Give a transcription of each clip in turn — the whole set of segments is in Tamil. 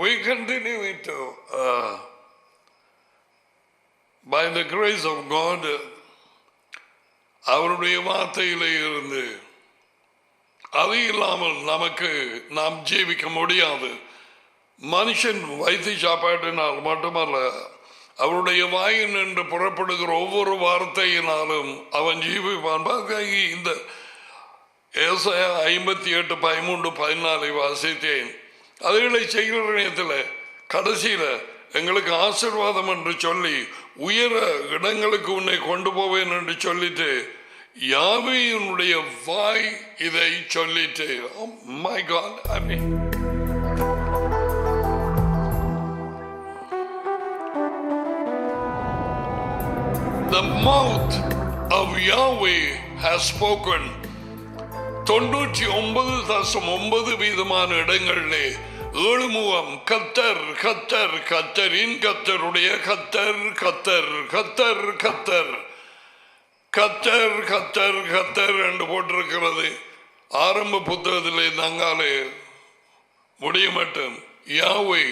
we continue to, by the grace of God, அவருடைய வார்த்தையிலே இருந்து அது இல்லாமல் நமக்கு நாம் ஜீவிக்க முடியாது. மனுஷன் வைத்திய சாப்பாட்டினால் மட்டுமல்ல, அவருடைய வாயின் என்று புறப்படுகிற ஒவ்வொரு வார்த்தையினாலும் அவன் ஜீவிப்பான். இந்த 58:13-14 வாசித்தேன். அதுகளை செய்கிற நேரத்தில் கடைசியில் எங்களுக்கு ஆசீர்வாதம் என்று சொல்லி உயர இடங்களுக்கு உன்னை கொண்டு போவேன் என்று சொல்லிட்டு யாவையினுடைய வாய் இதை சொல்லிட்டு, oh my God, I mean, the mouth of Yahweh has spoken. 99.9% இடங்களிலே ஏழுமுகம் கத்தர் கத்தர் கத்தரின் கத்தருடைய கத்தர் கத்தர் கத்தர் கத்தர் கத்தர் கத்தர் கத்தர் என்று போட்டிருக்கிறது. ஆரம்ப புத்தகத்திலே தங்காலே முடிய மட்டும் யாவே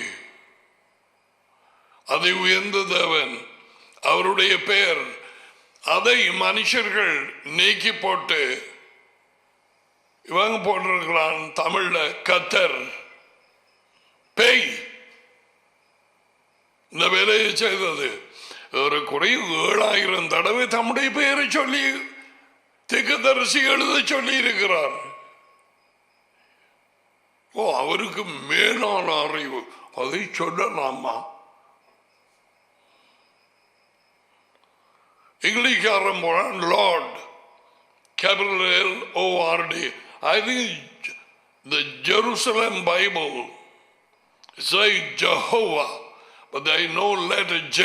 அதை உயர்ந்த தேவன், அவருடைய பெயர். அதை மனுஷர்கள் நீக்கி போட்டு இவங்க போட்டிருக்கிறான் தமிழ்ல கத்தர் பேய். இந்த வேலையை செய்தது ஒரு குறை 7000 தடவை தம்முடைய பெயரை சொல்லி திக்கதரிசி எழுத சொல்லி இருக்கிறார். ஓ, அவருக்கு மேலான அறிவு, அதை சொல்லலாமா? இங்கிலீஷ்காரன் போறான் Lord, capital LORD. I think the Jerusalem Bible say Jehovah, but there is no letter J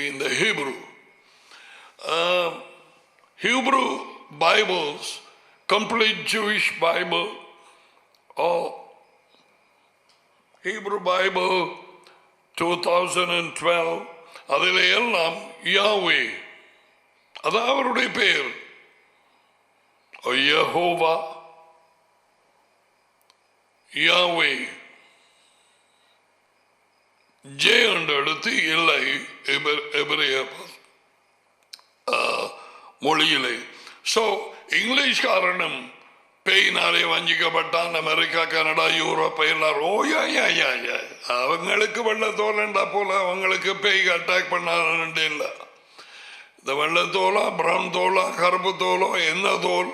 in the Hebrew. Hebrew Bibles, complete Jewish Bible, or Hebrew Bible 2012, அதில் எல்லாம் யாவே, அதான் அவருடைய பெயர். யெகோவா, யாவே, ஜே என்ற எழுத்து இல்லை எபிரேய மொழியிலே. ஸோ இங்கிலீஷ்காரனும் பேயினாலே வஞ்சிக்கப்பட்டான். அமெரிக்கா, கனடா, யூரோப் எல்லாரும் அவங்களுக்கு வெள்ளத்தோலண்டா போல அவங்களுக்கு பேய் அட்டாக் பண்ணான்னு இல்லை. இந்த வெள்ளத்தோலா, பிரவுன் தோலா, கருப்பு தோலோ, என்ன தோல்,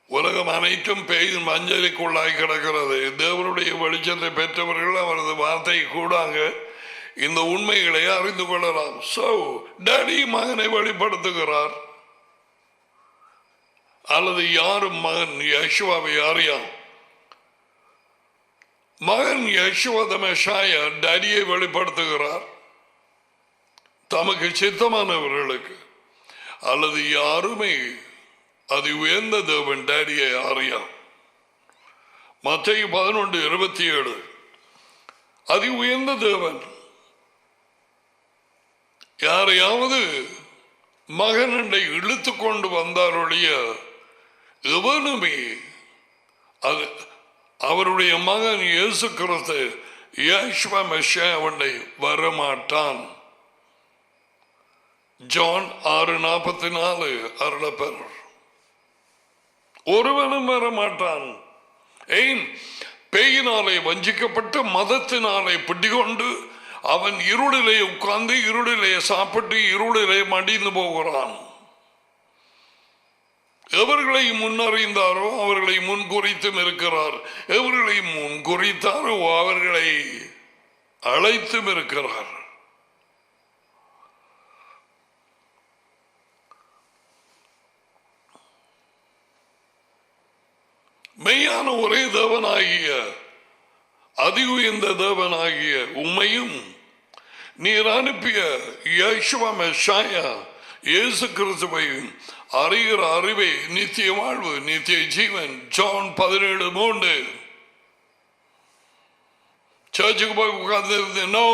உலகம் அனைத்தும் பேயின் மஞ்சளுக்குள்ளாய் கிடக்கிறது. தேவனுடைய வெளிச்சத்தை பெற்றவர்கள் அவரது வார்த்தை கூடாங்க இந்த உண்மைகளை அறிந்து கொள்ளலாம். சோ டாடி மகனை வெளிப்படுத்துகிறார், அல்லது யாரும் மகன் யெஷுவாவை அறியாம். மகன் யெஷுவா தி மெஷாயா டாடியை வெளிப்படுத்துகிறார் தமக்கு சித்தமானவர்களுக்கு. அல்லது யாருமே அது உயர்ந்த தேவன் டாடியை அறியாம். மத்தேயு 11:27 அது உயர்ந்த தேவன் யாரையாவது மகனண்டை இழுத்து கொண்டு வந்தாருடைய எவனுமே அது அவருடைய மகன் இயேசு கிறிஸ்து யெஷுவா மெஷியாவை வரமாட்டான். ஜான் 6:44 அருளப்பர் ஒருவனும் வரமாட்டான். ஏன்? பேயினாலே வஞ்சிக்கப்பட்டு மதத்தினாலே பிடிகொண்டு அவன் இருளிலே உட்கார்ந்து இருளிலே சாப்பிட்டு இருளிலே மடிந்து போகிறான். எவர்களை முன்னறிந்தாரோ அவர்களை முன்குறித்தும் இருக்கிறார், எவர்களை முன்குறித்தாரோ அவர்களை அழைத்தும் இருக்கிறார். மெய்யான ஒரே தேவனாகிய அதி உயர்ந்த தேவனாகிய உம்மையும் நீர் அனுப்பிய யெஷுவா மெஷாயா இயேசு கிறிஸ்துவையும் அறிகிற அறிவே நித்திய வாழ்வு நித்திய ஜீவன். ஜான் 17:3 சர்ச்சுக்கு போய் உட்கார்ந்து நோ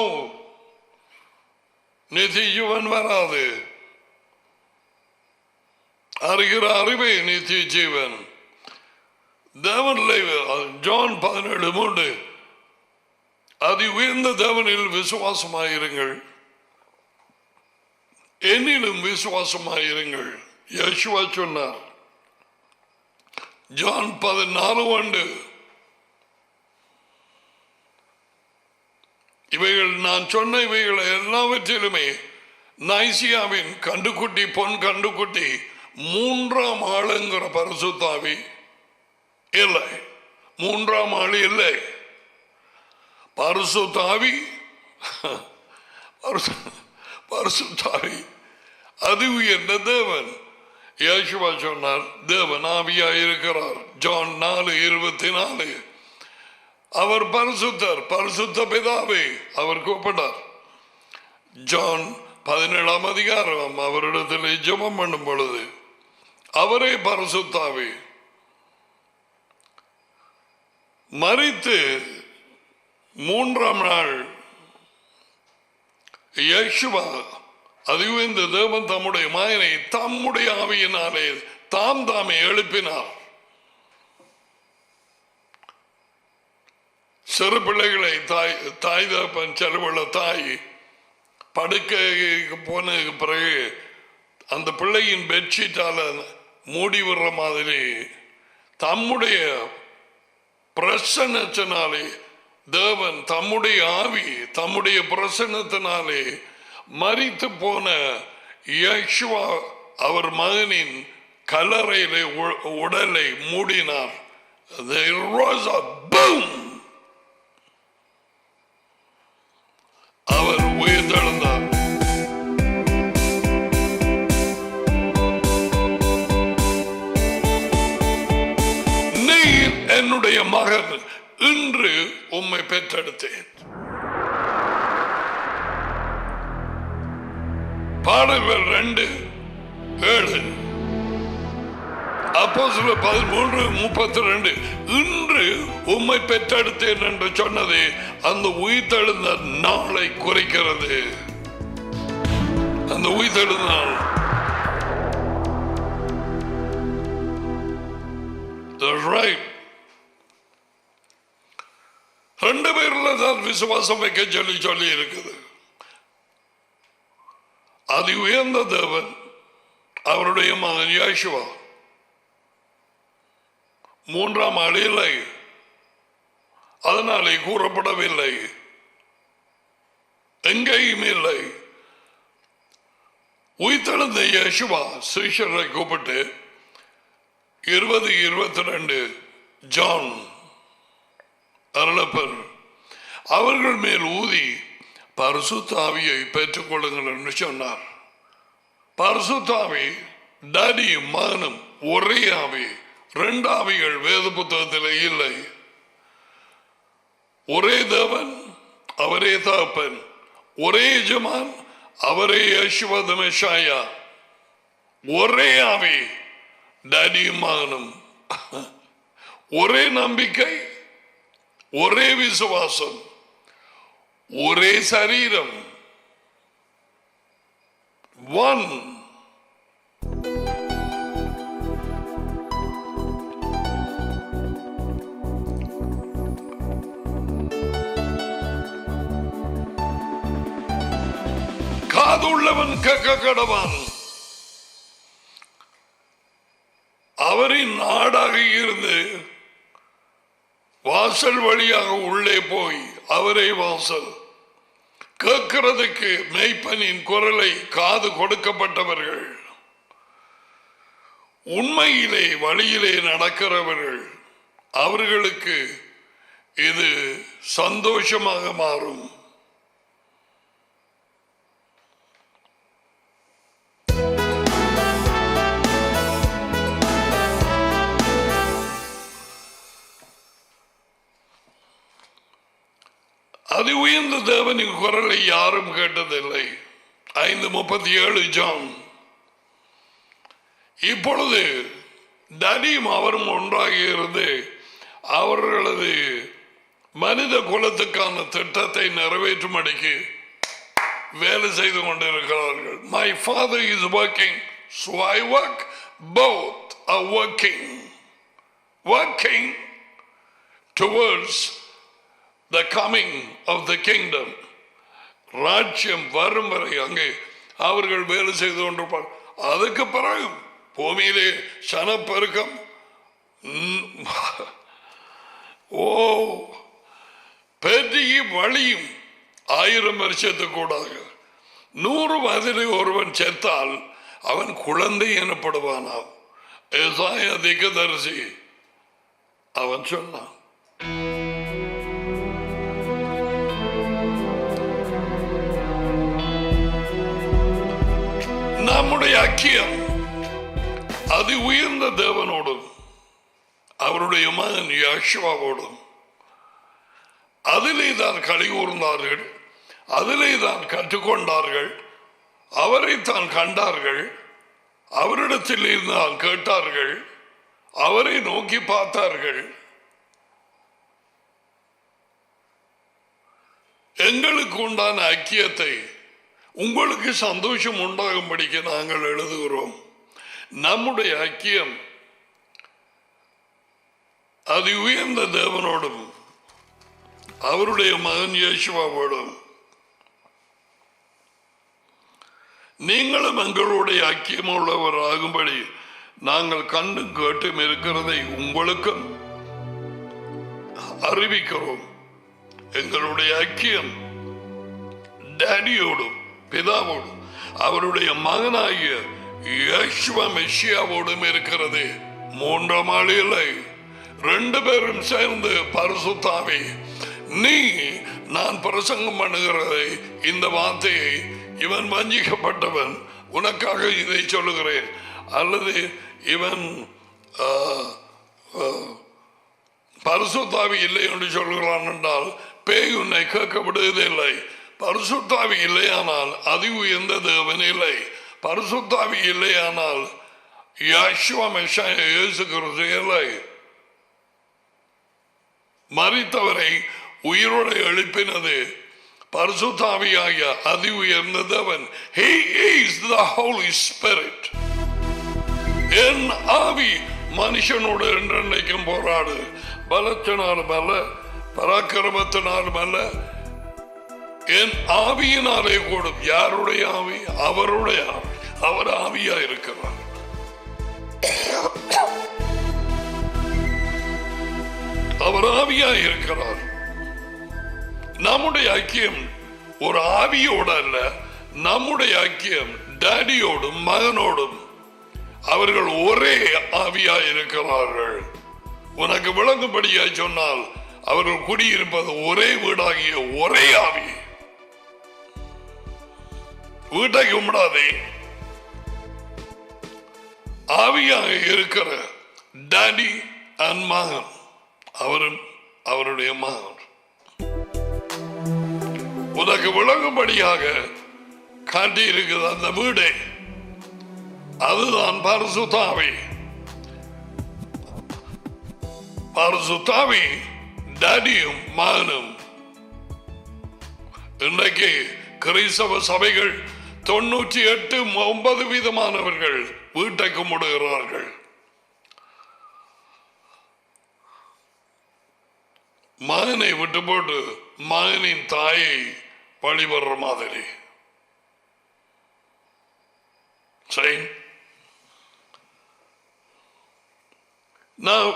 நித்திய ஜீவன் வராது. அறிகிற அறிவே நித்திய ஜீவன். தேவன் ஜான் 17:3 அதி உயர்ந்த தேவனில் விசுவாசமாயிருங்கள், என்னிலும் விசுவாசமாயிருங்கள். யேசுவா சொன்னார். ஜான் 14 இவைகள் நான் சொன்ன இவைகள் எல்லாவற்றிலுமே நைசியாவின் கண்டுக்குட்டி, பொன் கண்டுக்குட்டி, மூன்றாம் ஆளுங்கிற பரிசுத்தாவி இல்லை. மூன்றாம் ஆள் இல்லை. பரிசுத்தாவி பரிசுத்தாவி அது உயர்ந்த தேவன். யேசுவா சொன்னார், தேவன் ஆவியாய் இருக்கிறார். ஜான் 4:24. அவர் பரிசுத்தர், பரிசுத்த பிதாவே அவர் கூப்பிட்டார். ஜான் 17ஆம் அதிகாரம் அவரிடத்தில் ஜெபம் பண்ணும் பொழுது அவரே பரிசுத்தாவே. மரித்து மூன்றாம் நாள் யேசுவா அதுவும் இந்த தேவன் தம்முடைய மகனை தம்முடைய ஆவியினாலே தாமே எழுப்பினார். சிறு பிள்ளைகளை தாய் தகப்பன் செலவுள்ள தாய் படுக்கைக்கு போன பிறகு அந்த பிள்ளையின் பெட்ஷீட்டால மூடி விடுற மாதிரி தம்முடைய பிரசன்னத்தினாலே தேவன் தம்முடைய ஆவி தம்முடைய பிரசன்னத்தினாலே மரித்து போன யேசுவா அவர் மகனின் கல்லறையிலே உடலை மூடினார். There was a boom. அவர் உயிர்த்தெழுந்தார். நீர் என்னுடைய மகன், இன்று உம்மை பெற்றெடுத்தேன். பாடல்கள் 2:7, அப்போஸ்தலர் 13:32. இன்று உம்மை பெற்றெடுத்தேன் என்று சொன்னது அந்த உயிர்த்தெழுந்த நாளை குறிக்கிறது. அந்த உயிர்த்தெழுந்த நாள். That's right. 2 பேர்ல தான் விசுவாசம் வைக்க சொல்லி இருக்குது. அது உயர்ந்த தேவன், அவருடைய மகன் யேசுவா. மூன்றாம் ஆள் இல்லை, அதனாலே கூறப்படவில்லை, எங்கேயும் இல்லை. உயிர்த்தெழுந்த யேசுவா சீஷரை கூப்பிட்டு 20:22 ஜான் அருளப்பர் அவர்கள் மேல் ஊதி பரிசுத்த ஆவியை பெற்றுக் கொள்ளுங்கள் என்று சொன்னார். பரிசுத்த ஆவி டாடியும் மகனும் ஒரே ஆவி. 2 ஆவிகள் வேத புத்தகத்தில் இல்லை. ஒரே தேவன், அவரே தகப்பன். ஒரே எஜமான், அவரே யேசுவா மெஷியா. ஒரே ஆவி, டாடியும் மகனும். ஒரே நம்பிக்கை, ஒரே விசுவாசம், ஒரே சரீரம். ஒன். காதுள்ளவன் கேட்க கடவான். அவரின் நாடாக இருந்து வாசல் வழியாக உள்ளே போய் அவரே வாசல். கேட்கிறதுக்கு மெய்ப்பனின் குரலை காது கொடுக்கப்பட்டவர்கள், உண்மையிலே வழியிலே நடக்கிறவர்கள், அவர்களுக்கு இது சந்தோஷமாக மாறும். அது உயர்ந்த தேவனின் குரலை யாரும் கேட்டதில்லை. 5:37 ஜான். இப்பொழுது தனியும் அவரும் ஒன்றாக இருந்து அவர்களது மனித குலத்துக்கான திட்டத்தை நிறைவேற்றும்படிக்கு வேலை செய்து கொண்டிருக்கிறார்கள். My father is working, so I work. Both are working towards the coming of the kingdom. ராஜ்யம் வரும் வரை அங்கே அவர்கள் வேலை செய்து கொண்டிருப்பார். அதுக்கு பிறகு பூமியிலே சனப்பெருக்கம் பெரிய வழியும் 1000 வருஷத்துக்கு கூடாக 100 வயதிலே ஒருவன் செத்தால் அவன் குழந்தை எனப்படுவானாம். ஏசாயா தீர்க்கதரிசி அவன் சொன்னான். நம்முடைய ஐக்கியம் அதி உயர்ந்த தேவனோடும் அவருடைய மகன் யெகோவாவோடும் அதிலே தான் களி கூர்ந்தார்கள், அதிலே தான் கற்றுக்கொண்டார்கள், அவரை தான் கண்டார்கள், அவரிடத்தில் இருந்தால் கேட்டார்கள், அவரை நோக்கி பார்த்தார்கள். எங்களுக்கு உண்டான ஐக்கியத்தை உங்களுக்கு சந்தோஷம் உண்டாகும்படிக்கு நாங்கள் எழுதுகிறோம். நம்முடைய ஐக்கியம் அதி உயர்ந்த தேவனோடும் அவருடைய மகன் யெகோவாவோடும். நீங்களும் எங்களுடைய ஐக்கியம் உள்ளவராகும்படி நாங்கள் கண்டும் கேட்டும் இருக்கிறதை உங்களுக்கும் அறிவிக்கிறோம். எங்களுடைய ஐக்கியம் டேடியோடும் பிதாவோடும் அவருடைய மகனாகிய யெகோவா மெசியாவோடும் இருக்கிறது. 3ஆம் ஆள் இல்லை, 2 பேரும் சேர்ந்து பரிசுத்தாவி. நீ நான் பிரசங்கம் பண்ணுகிறதை இந்த வார்த்தையை இவன் வஞ்சிக்கப்பட்டவன் உனக்காக இதை சொல்லுகிறேன், அல்லது இவன் பரிசுத்தாவி இல்லை என்று சொல்கிறான் என்றால் பேய் உன்னை கேட்க விடுவதில்லை. பரிசுத்தாவி இல்லையானால் அதி உயர்ந்த தேவன் இல்லை. பரிசுத்தாவி இல்லையானால் யெகோவா மெசியா இயேசு கிறிஸ்து இல்லை. மரித்தவரை உயிரோடு எழுப்பினது பரிசுத்தாவியாகிய அதி உயர்ந்த தேவன். He is the Holy Spirit. என் ஆவி மனுஷனோடு என்றென்றைக்கும் போராடு. பலத்தினாலும் அல்ல, பராக்கிரமத்தினாலும் அல்ல, என் ஆவியினாலே கூடும். யாருடைய ஆவி? அவருடைய ஆவி. அவர் ஆவியா இருக்கிறார். அவர் ஆவியா இருக்கிறார். நம்முடைய ஐக்கியம் ஒரு ஆவியோடு அல்ல, நம்முடைய ஐக்கியம் டாடியோடும் மகனோடும். அவர்கள் ஒரே ஆவியா இருக்கிறார்கள். உனக்கு விளங்கும்படியாய் சொன்னால் அவர்கள் குடியிருப்பது ஒரே வீடாகிய ஒரே ஆவி. வீட்டை கும்பிடாதே, ஆவியாக இருக்கிற டாடி அண்ட் மகன், அவரும் அவருடைய மகன். உனக்கு விளங்கும்படியாக காட்டி இருக்குது அந்த வீடை, அதுதான் பரிசுத்தாவி. பரிசுத்தாவி டாடியும் மகனும். இன்றைக்கு கிறிஸ்தவ சபைகள் 98-9% வீட்டை கும்பிடுகிறார்கள். மகனை விட்டு போட்டு மகனின் தாயை வழிபடுற மாதிரி. சரி, நான்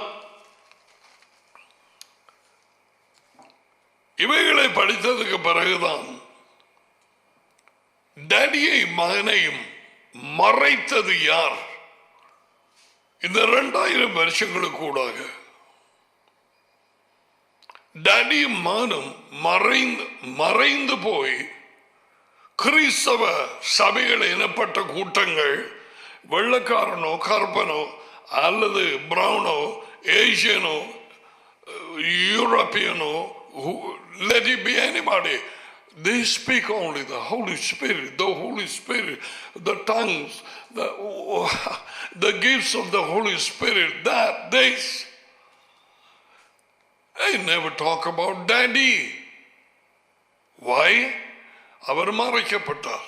இவைகளை படித்ததுக்கு பிறகுதான் டாடியை மகனையும் மறைத்தது யார்? இந்த 2000 வருஷங்களுக்கு கூடாக டாடியும் மகனும் மறைந்து போய் கிறிஸ்தவ சபைகள் எனப்பட்ட கூட்டங்கள், வெள்ளக்காரனோ கருப்பனோ அல்லது பிரவுனோ ஏசியனோ யூரோப்பியனோ, let it be anybody, they speak only the Holy Spirit, the Holy Spirit, the tongues, the gifts of the Holy Spirit, that this. I never talk about Daddy. Why? அவர் மறைக்கப்பட்டார்.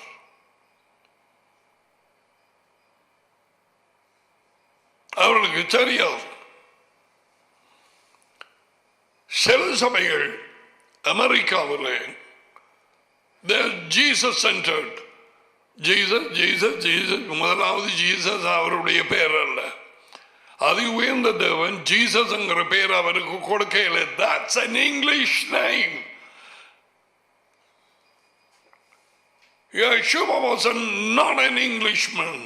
அவர்களுக்கு தெரியாது. சில சபைகள் அமெரிக்காவிலே Jesus centred. Jesus Jesus Jesus முதலாவது ஜீசஸ் அவருடைய பேர் அல்ல, அது உயர்ந்த தேவன் ஜீசஸ்ங்கிற பேர் அவருக்கு கொடுக்கல. That's an English name. Yeshua was not an Englishman.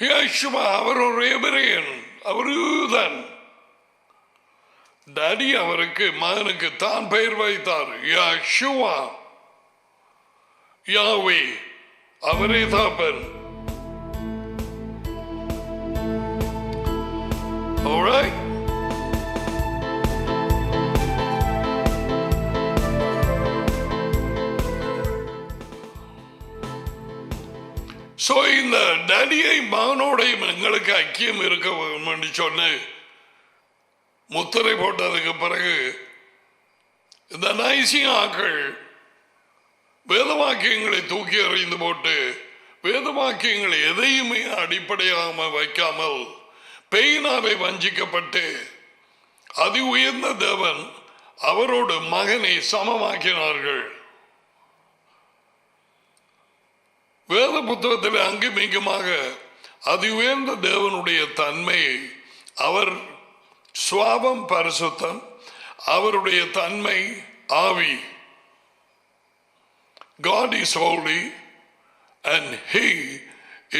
Yeshua அவர் ஒரு எபிரேயன், அவர் யூதன். டாடி அவருக்கு மகனுக்கு தான் பெயர் வைத்தார் யெஷுவா, யாவே, அவரே தாப்பன். All right. So இந்த டேடியை மகனோடையும் எங்களுக்கு ஐக்கியம் இருக்க வேண்டும் என்று சொன்ன முத்திரை போட்டதுக்கு பிறகு இந்த நைசியாக்கள் வேதவாக்கியங்களை தூக்கி எறிந்து போட்டு வேதவாக்கியங்களை எதையுமே அடிப்படையாக வைக்காமல் பெயினாவை வஞ்சிக்கப்பட்டு அதி உயர்ந்த தேவன் அவரோடு மகனை சமமாக்கினார்கள். வேத புத்தகத்தில் அங்குமிங்குமாக அதி உயர்ந்த தேவனுடைய தன்மையை, அவர் சுவாபம் பரிசுத்தம், அவருடைய தன்மை ஆவி. God is holy and he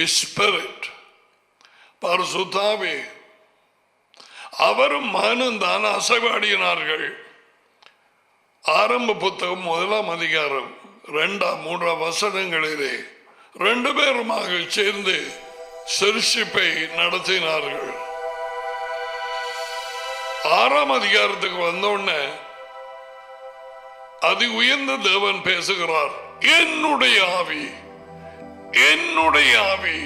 is spirit. பரிசுத்தாவே அவரும் மகனும் தான் அசைவாடினார்கள். ஆரம்ப புத்தகம் 1 அதிகாரம் 2, 3 வசனங்களிலே 2 பேருமாக சேர்ந்து சிருஷ்டிப்பை நடத்தினார்கள். 6 அதிகாரத்துக்கு வந்தோடனே அதி உயர்ந்த தேவன் பேசுகிறார். என்னுடைய ஆவி, என்னுடைய ஆவி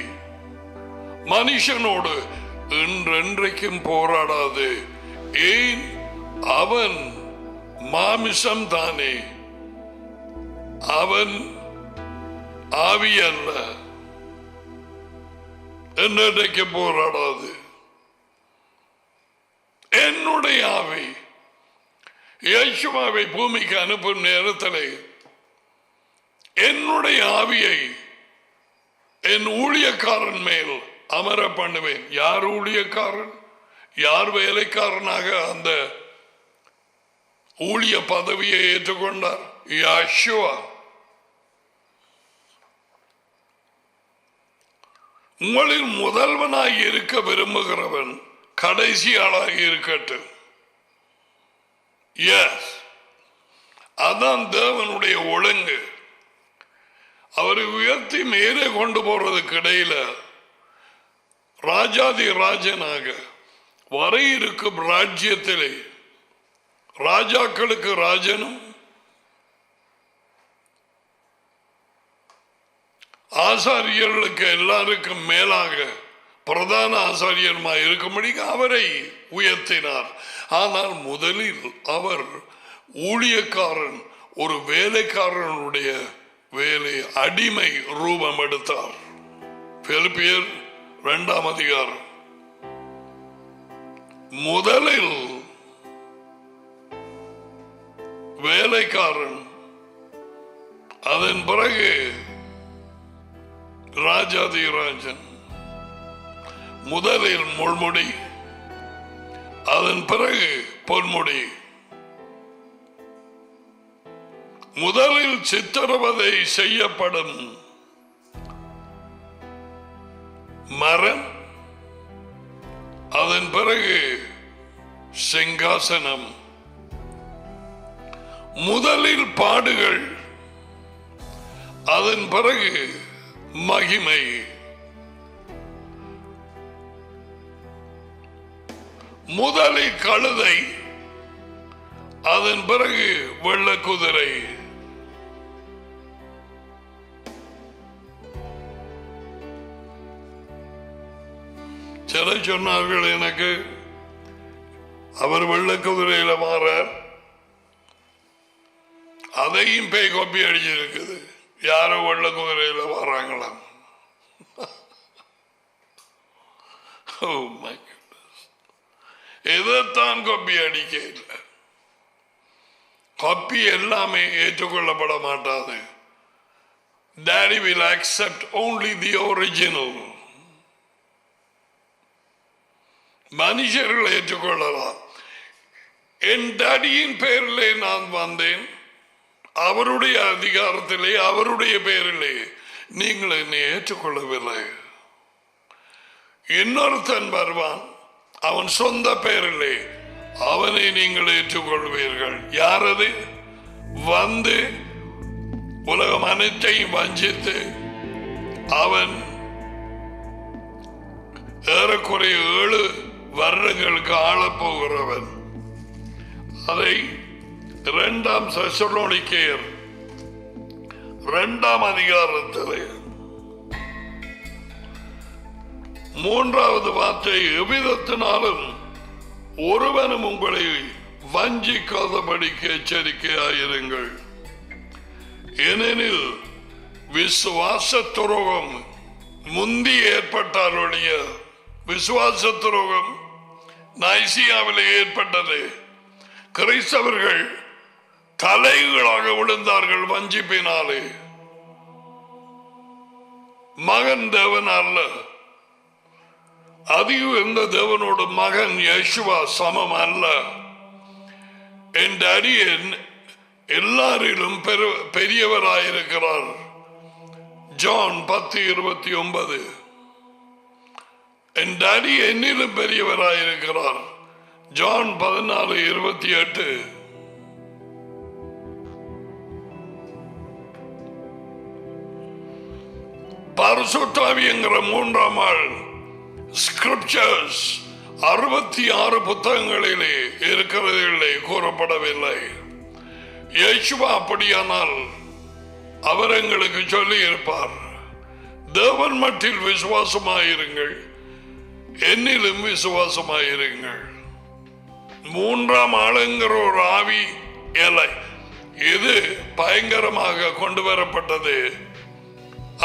மனுஷனோடு என்றென்றைக்கும் போராடாது. ஏன்? அவன் மாமிசம் தானே, அவன் ஆவி அல்ல, என்றைக்கு போராடாது. என்னுடைய ஆவி யேசுவாவை பூமிக்கு அனுப்பும் நேரத்தில் என்னுடைய ஆவியை என் ஊழியக்காரன் மேல் அமர பண்ணுவேன். யார் ஊழியக்காரன்? யார் வேலைக்காரனாக அந்த ஊழிய பதவியை ஏற்றுக்கொண்டார்? யெஷுவா. உங்களில் முதல்வனாய் இருக்க விரும்புகிறவன் கடைசி ஆளாக இருக்கட்டும். எஸ், அதான் தேவனுடைய ஒழுங்கு. அவரை உயர்த்தி மேலே கொண்டு போறதுக்கு இடையில ராஜாதி ராஜனாக வர இருக்கும் ராஜ்யத்திலே ராஜாக்களுக்கு ராஜனும் ஆசாரியர்களுக்கு எல்லாருக்கும் மேலாக பிரதான ஆசாரியருமாய் இருக்கும்படி அவரை உயர்த்தினார். ஆனால் முதலில் அவர் ஊழியக்காரன், ஒரு வேலைக்காரனுடைய வேலை அடிமை ரூபம் எடுத்தார். பிலிப்பியர் 2 அதிகாரம். முதலில் வேலைக்காரன், அதன் பிறகு ராஜாதிராஜன். முதலில் முள்முடி, அதன் பிறகு பொன்முடி. முதலில் சித்திரவதை செய்யப்படும் மரம், அதன் பிறகு சிங்காசனம். முதலில் பாடுகள், அதன் பிறகு மகிமை. முதலில் கழுதை, அதன் பிறகு வெள்ள குதிரை. சில சொன்னார்கள் எனக்கு, அவர் வெள்ள குதிரையில மாறார், அதையும் பேய் கொப்பி அடிச்சிருக்குது. யாரோ வெள்ள குதிரையில வர்றாங்களாம். இதைத்தான் கொப்பி அடிக்க இல்லை. காப்பி எல்லாமே ஏற்றுக்கொள்ளப்பட மாட்டாது. Daddy will accept only the original. மனுஷர்கள் ஏற்றுக்கொள்ளலாம். என் டாடியின் பெயரிலே நான் வந்தேன், அவருடைய அதிகாரத்திலே அவருடைய பெயரிலே நீங்கள் என்னை ஏற்றுக்கொள்ளவில்லை. இன்னொருத்தன் வருவான், அவன் சொந்த பெயரிலே, அவனை நீங்கள் ஏற்றுக்கொள்வீர்கள். யாரது? வந்து உலகம் அனைத்தையும் வஞ்சித்து அவன் ஏறக்குறைய 7 வருடங்களுக்கு ஆளப்போகிறவன். அதை 2 தெசலோனிக்கேயர் 2 அதிகாரத்திலே 3வது வார்த்தை, எவ்விதத்தினாலும் ஒருவனும் உங்களை வஞ்சிக்காதபடிக்கு எச்சரிக்கையாயிருங்கள். ஏனெனில் விசுவாச துரோகம் முந்தி ஏற்பட்டாலுடைய விசுவாச துரோகம் நைசியாவில் ஏற்பட்டது. கிறிஸ்தவர்கள் தலைகளாக விழுந்தார்கள் வஞ்சிப்பினாலே. மகன் தேவன் அல்ல, அதிகம் எந்த தேவனோடு மகன் யேசுவா சமம் அல்ல. என் அடியன் எல்லாரிலும் பெரியவராயிருக்கிறார். ஜான் 10:29. என் டாடி என்னிலும் பெரியவராயிருக்கிறார். ஜான் 14:28. பரிசுத்தாவி என்கிற 3ஆம் ஆள் ஸ்கிரிப்சர்ஸ் 66 புத்தகங்களிலே இருக்கிறதில்லை, கூறப்படவில்லை. இயேசுவா அப்படியானால் அவர் எங்களுக்கு சொல்லி இருப்பார், தேவன் மட்டில் விசுவாசமாயிருங்கள், என்னிலும் விசுவாசமாயிருங்கள். 3ஆம் ஆளுங்கிற ஒரு ஆவி இலை இது பயங்கரமாக கொண்டு வரப்பட்டது.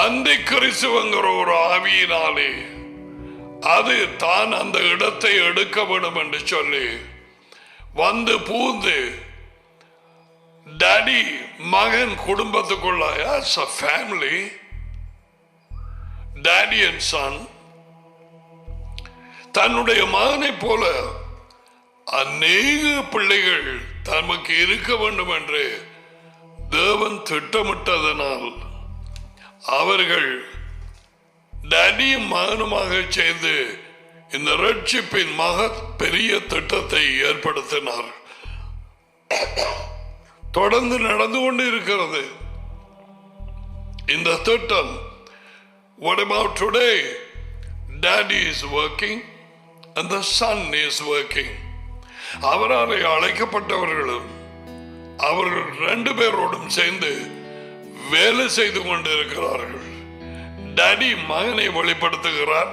அந்த கிறிஸ்துவங்கிற ஒரு ஆவியினாலே அது தான் அந்த இடத்தை எடுக்க வேண்டும் என்று சொல்லி வந்து பூந்து டாடி மகன் குடும்பத்துக்குள்ள as a family, daddy and son, தன்னுடைய மகனை போல அநேக பிள்ளைகள் தமக்கு இருக்க வேண்டும் என்று தேவன் திட்டமிட்டதனால் அவர்கள் டாடியும் மகனுமாக சேர்ந்து இந்த ரட்சிப்பின் மகத் பெரிய திட்டத்தை ஏற்படுத்தினார். தொடர்ந்து நடந்து கொண்டு இருக்கிறது இந்த திட்டம். What about today? Daddy is working and the son is working. அவராலே அழைக்கப்பட்டவர்களும் அவர்கள் 2 பேரோடும் சேர்ந்து வேலை செய்து கொண்டிருக்கிறார்கள். டாடி மகனை வெளிப்படுத்துகிறார்,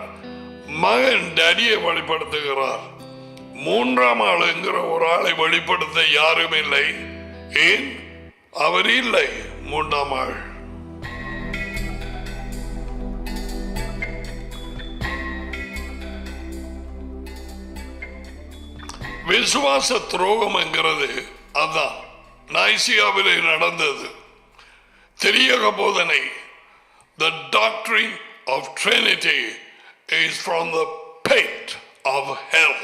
மகன் டாடியை வெளிப்படுத்துகிறார். 3ஆம் ஆளுங்கிற ஒரு ஆளை வெளிப்படுத்த யாரும் இல்லை. ஏன்? அவர் இல்லை 3ஆம் ஆள். விசுவாச துரோகம் என்கிறது அதான் நைசியாவிலே நடந்தது. திரியக போதனை, the doctrine of Trinity is from the pit of hell.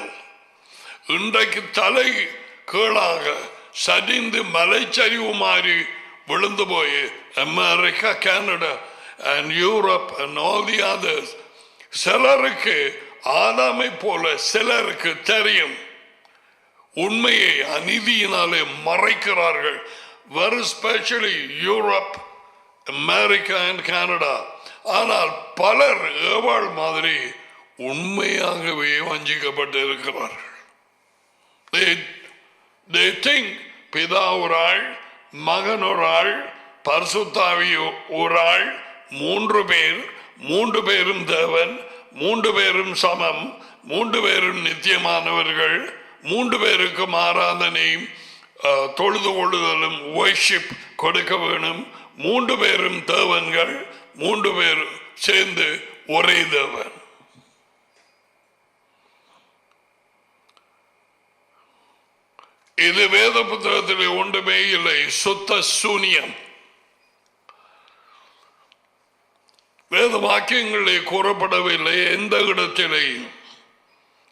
இன்றைக்கு தலை கீழாக சரிந்து மலைச்சரிவு மாறி விழுந்து போய் America, Canada and Europe and all the others, சிலருக்கு ஆதாமை போல சிலருக்கு தெரியும், உண்மையை அநீதியினாலே மறைக்கிறார்கள். very especially Europe, America and Canada. ஆனால் பலர் ஏவாள் மாதிரி உண்மையாகவே வஞ்சிக்கப்பட்டு இருக்கிறார்கள். They think பிதா ஒரு ஆள், மகன் ஒரு ஆள், பரிசுத்தாவி ஒரு ஆள், 3 பேர், 3 பேரும் தேவன், 3 பேரும் சமம், 3 பேரும் நித்தியமானவர்கள், 3 பேருக்கும் ஆராதனையும் தொழுது கொள்ளுதலும் worship கொடுக்க வேணும், 3 பேரும் தேவன்கள், 3 பேர் சேர்ந்து ஒரே தேவன். இது வேத புத்தகத்திலே ஒன்றுமே இல்லை, சுத்த சூனியம். வேத வாக்கியங்களே கூறப்படவில்லை எந்த இடத்திலேயும்.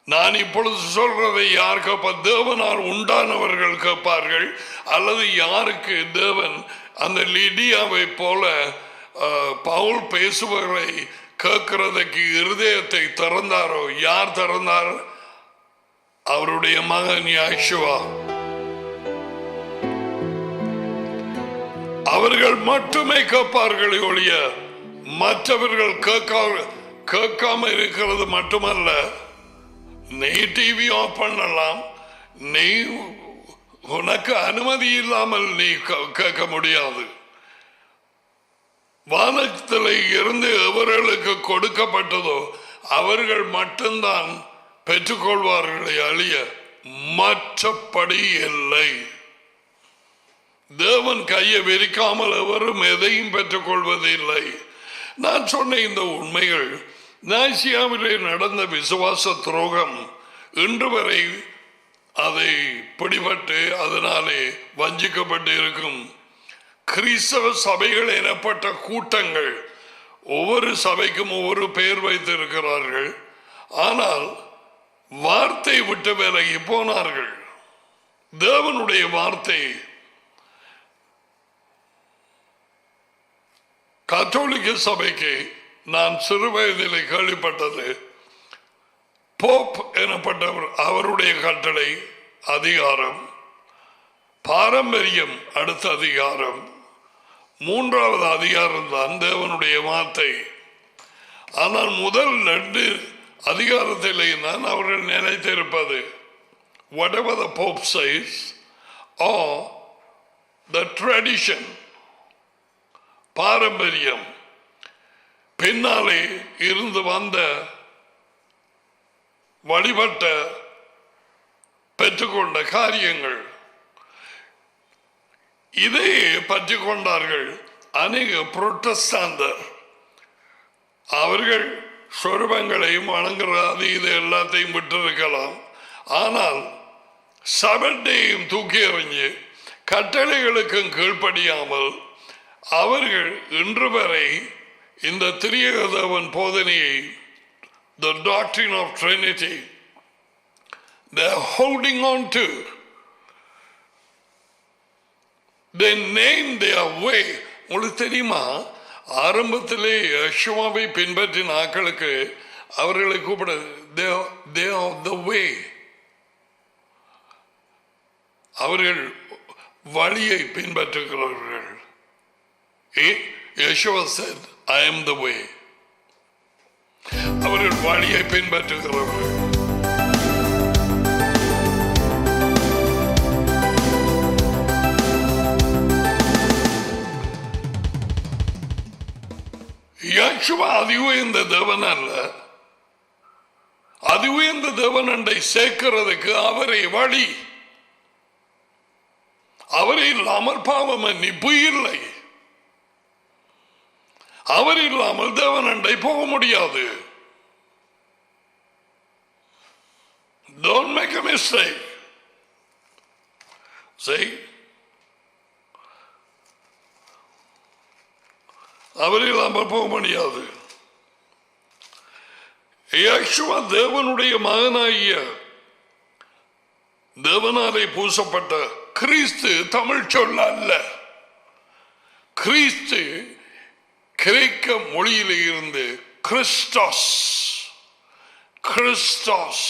நான் இப்பொழுது சொல்றதை யார் கேட்ப? தேவனால் உண்டானவர்கள் கேட்பார்கள், அல்லது யாருக்கு தேவன் அந்த லிடியாவை போல பவுல் பேசுபவரை கேட்கிறதுக்கு இருதயத்தை திறந்தாரோ, யார் திறந்தார்? அவருடைய மகன் யாஷுவா. அவர்கள் மட்டுமே கேட்பார்கள் ஒழிய மற்றவர்கள் கேட்காம இருக்கிறது மட்டுமல்ல. நீ டிவி ஆஃப் பண்ணலாம், நீ உனக்கு அனுமதி இல்லாமல் நீ கேட்க முடியாது. வானத்தில் இருந்து எவர்களுக்கு கொடுக்கப்பட்டதோ அவர்கள் மட்டும்தான் பெற்றுக்கொள்வார்களே அழிய மற்றபடி இல்லை. தேவன் கையை விரிக்காமல் எவரும் எதையும் பெற்றுக்கொள்வதில்லை. நான் சொன்ன இந்த உண்மைகள் நாசியாவிலே நடந்த விசுவாச துரோகம் இன்று வரை அதை பிடிபட்டு அதனாலே வஞ்சிக்கப்பட்டு இருக்கும் கிறிஸ்தவ சபைகள் எனப்பட்ட கூட்டங்கள் ஒவ்வொரு சபைக்கும் ஒவ்வொரு பெயர் வைத்திருக்கிறார்கள். ஆனால் வார்த்தை விட்டு விலகி போனார்கள். தேவனுடைய வார்த்தை கத்தோலிக்க சபைக்கு நான் சிறு வயதில் கேள்விப்பட்டது, போப் எனப்பட்டவர் அவருடைய கட்டளை அதிகாரம், பாரம்பரியம் அடுத்த அதிகாரம், மூன்றாவது அதிகாரம் தான் தேவனுடைய வார்த்தை. ஆனால் முதல் 2 அதிகாரத்திலே தான் அவர்கள் நினைத்திருப்பது whatever the Pope says or the tradition, பாரம்பரியம், பின்னாலே இருந்து வந்த வழிபட்ட பெற்றுக்கொண்ட காரியங்கள், இதை பற்றி கொண்டார்கள் அநேக புரோட்டஸ்டாந்தர். அவர்கள் சொருபங்களையும் வணங்குறது இது எல்லாத்தையும் விட்டிருக்கலாம். ஆனால் சபட்டையும் தூக்கி எறிஞ்சு கட்டளைகளுக்கும் கீழ்ப்படியாமல் அவர்கள் இன்று வரை இந்த திரியக தேவன் போதனையை, the doctrine of Trinity, they are holding on to. They name their way. உங்களுக்கு தெரியுமா, ஆரம்பத்திலே யெகோவாவை பின்பற்றின ஆட்களுக்கு அவர்களை கூப்பிட they are the way. அவர்கள் வழியை பின்பற்றுகிறார்கள். Jehovah said, I am the way. அவர்கள் வழியை பின்பற்றுகிறார்கள். யெகோவா அதி உயர்ந்த தேவன் அல்ல. அதி உயர்ந்த தேவன் அண்டை சேர்க்கிறதுக்கு அவரை வழி. அவரை இல்லாமல் பாவ மன்னிப்பு இல்லை. அவர் இல்லாமல் தேவன் அண்டை போக முடியாது. Don't make a mistake. See? அவர் இல்லாமல் போக முடியாது. யெகோவா தேவனுடைய மகனாகிய தேவனாலே பூசப்பட்ட கிறிஸ்து தமிழ் சொல் அல்ல. கிறிஸ்து கிரேக்க மொழியிலே இருந்து கிறிஸ்டோஸ், கிறிஸ்டோஸ்.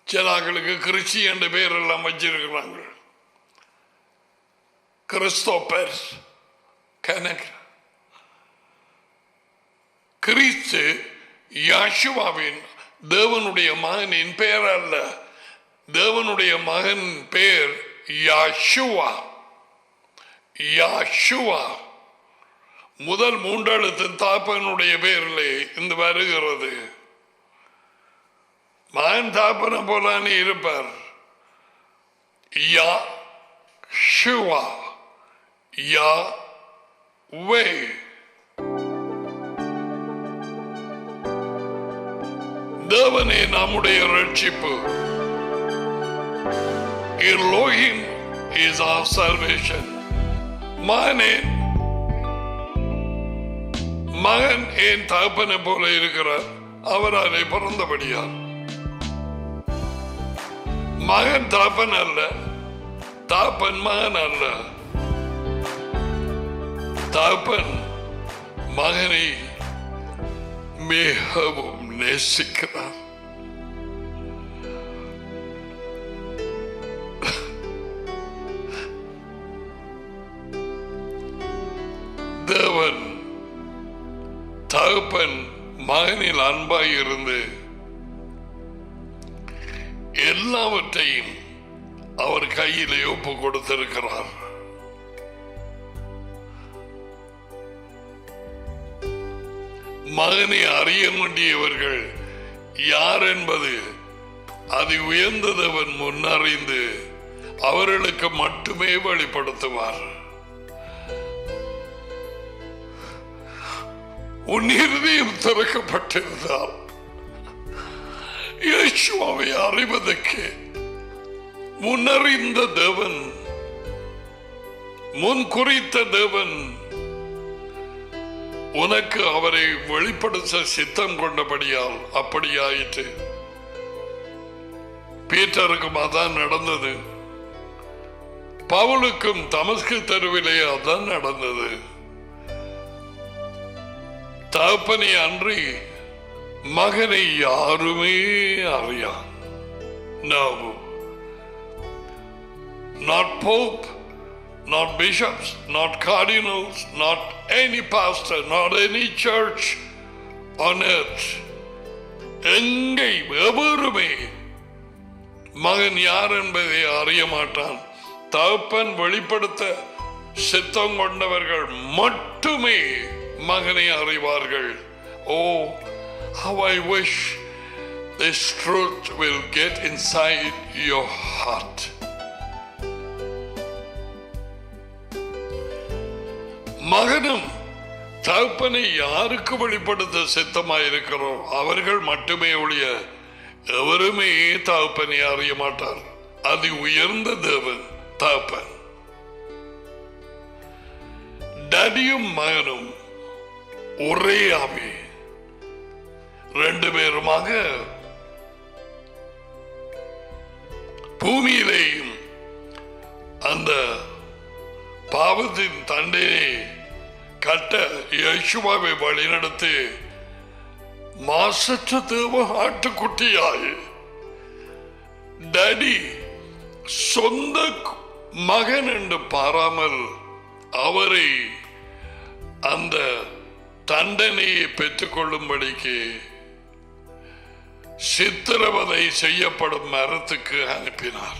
சிலாக்களுக்கு கிறிஸ்டி என்ற பெயர் எல்லாம் வச்சிருக்கிறாங்க. கிறிஸ்தோபர் கனக். கிறிஸ்து யெகோவாவின் தேவனுடைய மகனின் பெயர் அல்ல. தேவனுடைய மகன் பெயர் யெகோவா. யெகோவா முதல் 3 எழுத்து தாப்பனுடைய பெயரிலே இந்த வருகிறது. மகன் தாப்பன போலானே இருப்பார். யெகோவா, யஹ்வே. தேவனே நம்முடைய ரட்சிப்பு. Elohim is our salvation. மகன் ஏன் தகப்பனை போல இருக்கிறார்? அவராலே பிறந்தபடியார். மகன் தகப்பன் அல்ல, தகப்பன் மகன் அல்ல. தகப்பன் மகனை மிகவும் நேசிக்கிறார். தேவன் தகப்பன் மகனில் அன்பாய் இருந்து எல்லாவற்றையும் அவர் கையிலே ஒப்பு கொடுத்திருக்கிறார். மகனை அறிய வேண்டியவர்கள் யார் என்பது அது உயர்ந்ததவன் முன்னறிந்து அவர்களுக்கு மட்டுமே வெளிப்படுத்துவார். உன் இருதயம் திறக்கப்பட்டிருந்தால் இயேசுவை அறிவதற்கு முன்னறிந்த தேவன், முன் குறித்த தேவன் உனக்கு அவரை வெளிப்படுத்த சித்தம் கொண்டபடியால் அப்படியாயிற்று. பீட்டருக்கும் அதான் நடந்தது, பவுலுக்கும் தமஸ்கு தெருவிலே அதான் நடந்தது. தகப்பனை அன்றி மகனை யாருமே அறியா. No, not pope, not bishops, not cardinals, not any pastor, not any church on earth. எங்கே எவருமே மகன் யார் என்பதை அறிய மாட்டான். தகப்பன் வெளிப்படுத்த சித்தம் கொண்டவர்கள் மட்டுமே மகனை அறிவார்கள். Oh, how I wish this truth will get inside your heart. மகனும் தகப்பனை யாருக்கு வெளிப்படுத்த சித்தமாயிருக்கிறோ அவர்கள் மட்டுமே ஒழிய எவருமே தகப்பனை அறிய மாட்டார். அது உயர்ந்த தேவன் தகப்பன். டடியும் மகனும் ஒரே ஆவி, ரெண்டு பேருமாக பூமியிலேயும் அந்த பாவத்தின் தண்டனை கட்ட இயேசுவை வழிநடத்தி மாசற்ற தேவ ஆட்டுக்குட்டியாய் டடி சொந்த மகன் என்று பாராமல் அவரை அந்த தண்டனையை பெற்றுக் கொள்ளும்படிக்கு சித்திரவதை செய்யப்படும் மரத்துக்கு அனுப்பினார்.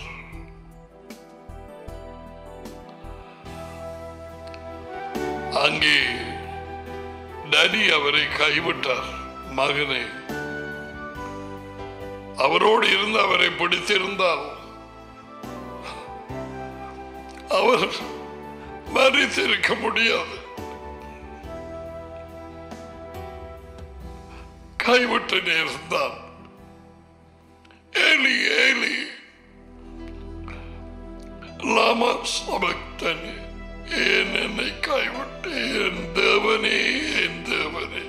அங்கே டடி அவரை கைவிட்டார். மகனை அவரோடு இருந்து அவரை பிடித்திருந்தால் அவர் மறித்திருக்க முடியாது. கைவிட்டு நேர்ந்தான். ஏலி ஏலி லாமா சபக்தனி, ஏன் என்னை கைவிட்டு, என் தேவனே என் தேவனே.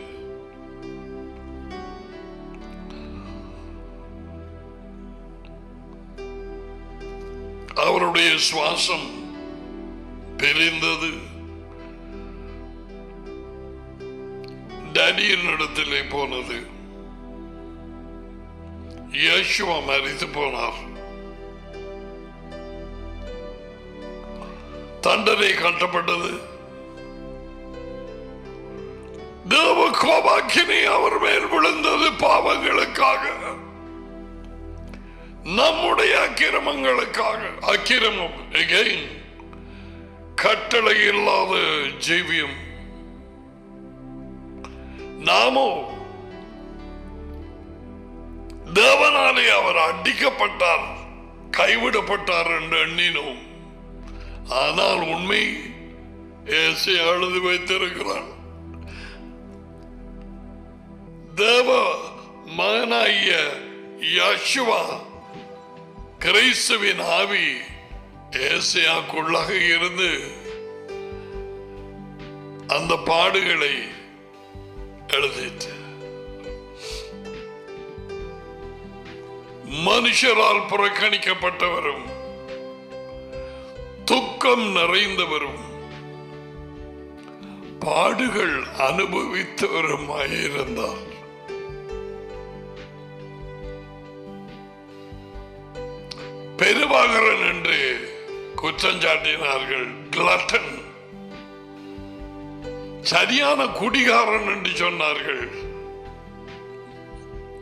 அவருடைய சுவாசம் பிரிந்தது. டடியின் இடத்திலே போனது. இயேசுவா மரித்து போனார். தண்டனை கட்டப்பட்டது. தேவ கோபாக்கினி அவர் மேல் விழுந்தது பாவங்களுக்காக, நம்முடைய அக்கிரமங்களுக்காக. அக்கிரமம் again கட்டளை இல்லாத ஜீவியம். நாமோ தேவனாலே அவர் அடிக்கப்பட்டார், கைவிடப்பட்டார் என்று எண்ணினோம். ஆனால் உண்மை இயேசு எழுதி வைத்திருக்கிறார். தேவ மகனாகிய யேசுவா கிறிஸ்துவின் ஆவி ஏசியாக்குள்ளாக இருந்து அந்த பாடுகளை எழுதிட்டு மனுஷரால் புறக்கணிக்கப்பட்டவரும் துக்கம் நிறைந்தவரும் பாடுகள் அனுபவித்தவருமாயிருந்தார். பெருவாகரன் என்று குற்றஞ்சாட்டினார்கள். கிளட்டன், சரியான குடிகாரன் என்று சொன்னார்கள்.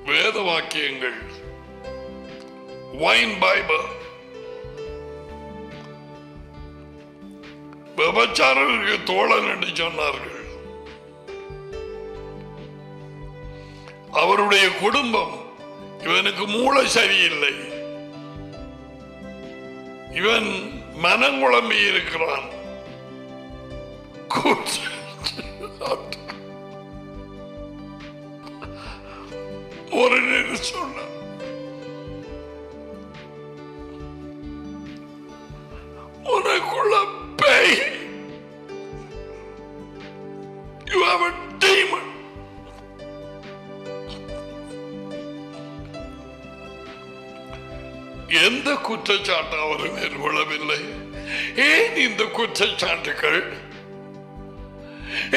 வேத வாக்கியங்கள், வைன் பைபிள், விபச்சாரருக்கு தோழன் என்று சொன்னார்கள். அவருடைய குடும்பம், இவனுக்கு மூளை சரியில்லை, இவன் மனங்குழம்பி இருக்கிறான். ஒரு சொன்ன உனக்குள்ள பேய், you have a demon. எந்த குற்றச்சாட்டு அவர் மேற்கொள்ளவில்லை. ஏன் இந்த குற்றச்சாட்டுகள்?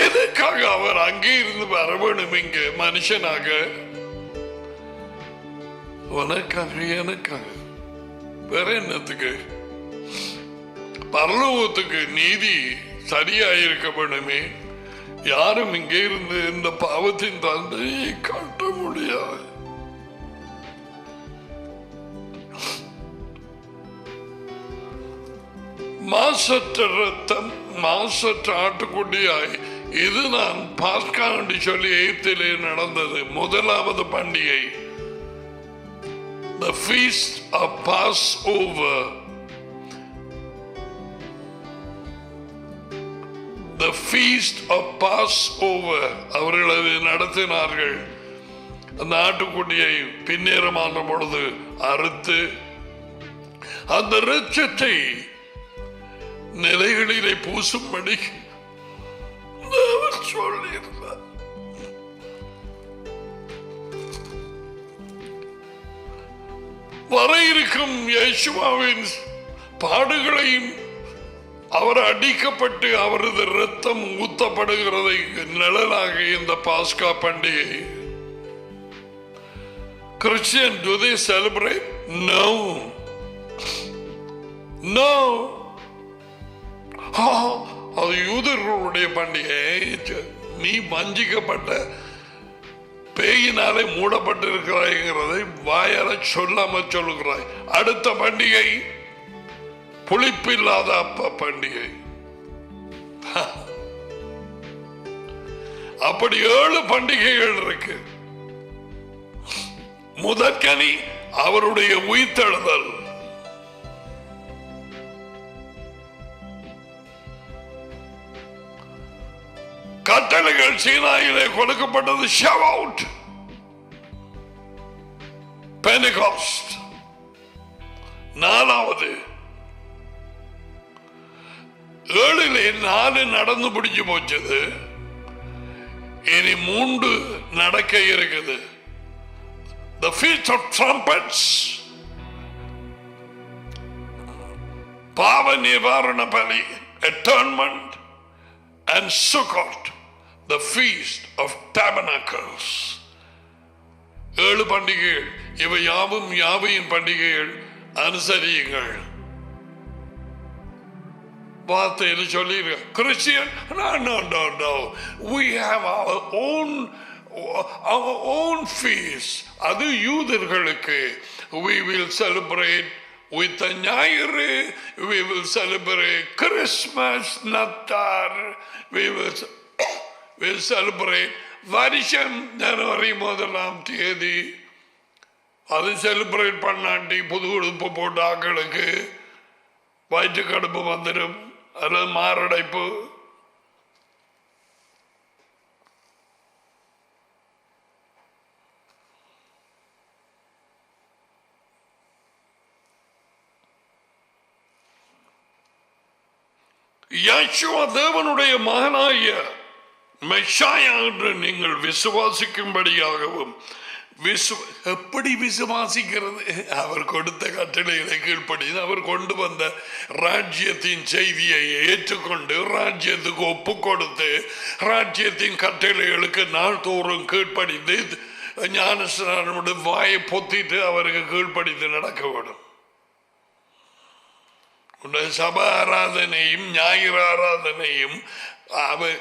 எதற்காக அவர் அங்கே இருந்து வர வேண்டும் இங்கு மனுஷனாக? உனக்காக, எனக்காக, வேற என்னத்துக்கு? பரலோகத்துக்கு நீதி சரியாயிருக்க வேண்டுமே. யாரும் இங்கே இருந்து இந்த பாவத்தின் தந்தையை காட்ட முடியாது. மாசற்ற ரத்தம், மாசற்ற ஆட்டுக்குட்டியாய், இது நான் பாஸ்கா என்று சொல்லி எகிப்திலே நடந்தது முதலாவது பண்டிகை. The feast of Passover. The feast of Passover. அவர்கள் அதை நடத்தினார்கள். அந்த ஆட்டுக்குட்டியை பின்னேறமான பொழுது அறுத்து அந்த இரத்தத்தை நிலைகளிலே பூசும்படி சொல்லியிருந்தார். வர இருக்கும் இயேசுவின் பாடுகளையும், அவர் அடிக்கப்பட்டு அவரது இரத்தம் ஊத்தப்படுகிறதை நிழலாக இந்த பாஸ்கா பண்டிகை. Christian, do they celebrate? No. No. அது யூதர்களுடைய பண்டிகை. நீ வஞ்சிக்கப்பட்ட பேயினாலே மூடப்பட்டிருக்கிறாய்ங்கிறதை வாயால சொல்லாம சொல்லுகிறாய். அடுத்த பண்டிகை புளிப்பில்லாத அப்ப பண்டிகை. அப்படி 7 பண்டிகைகள் இருக்கு. முதற்கனி அவருடைய உயிர்த்தெழுதல். கட்டளைகள் சீனாயிலே கொடுக்கப்பட்டது. ஷவவுட், பெந்தெகோஸ்ட். 4வது 7 4 நடந்து பிடிச்சு போச்சது. இனி 3 நடக்க இருக்குது. The feast of trumpets, பாவ நிவாரண பலி, atonement, and Sukkot, the feast of tabernacles. 7 பண்டிகைகள். இவை யாவும் யாவையின் பண்டிகைகள். அனுசரியுங்கள். வார்த்தையில் சொல்லிருக்க. Christian, no. We have our own feast. அது யூதர்களுக்கு. We will celebrate with the ஞாயிறு. We will celebrate Christmas, Natal. We will celebrate வருஷம் ஜனவரி 1 அது செலிப்ரேட் பண்ணாண்டி புது உடுப்பு போட்ட ஆக்களுக்கு வயிற்று கடுப்பு வந்துடும், அல்லது மாரடைப்பு. யேசுவா தேவனுடைய மகனாகிய மெஷாயா என்று நீங்கள் விசுவாசிக்கும்படியாகவும் எப்படி விசுவாசிக்கிறது? அவர் கொடுத்த கட்டளைகளை கீழ்ப்படி அவர் கொண்டு வந்த ராஜ்யத்தின் செய்தியை ஏற்றுக்கொண்டு ராஜ்யத்துக்கு ஒப்பு கொடுத்து ராஜ்யத்தின் கட்டளைகளுக்கு நாள்தோறும் கீழ்ப்படிந்து ஞானஸ்நானோட வாயை பொத்திட்டு அவருக்கு கீழ்ப்படித்து நடக்க வேண்டும். சப ஆராதனையும் ஞாயிறு ஆராதனையும் அவர்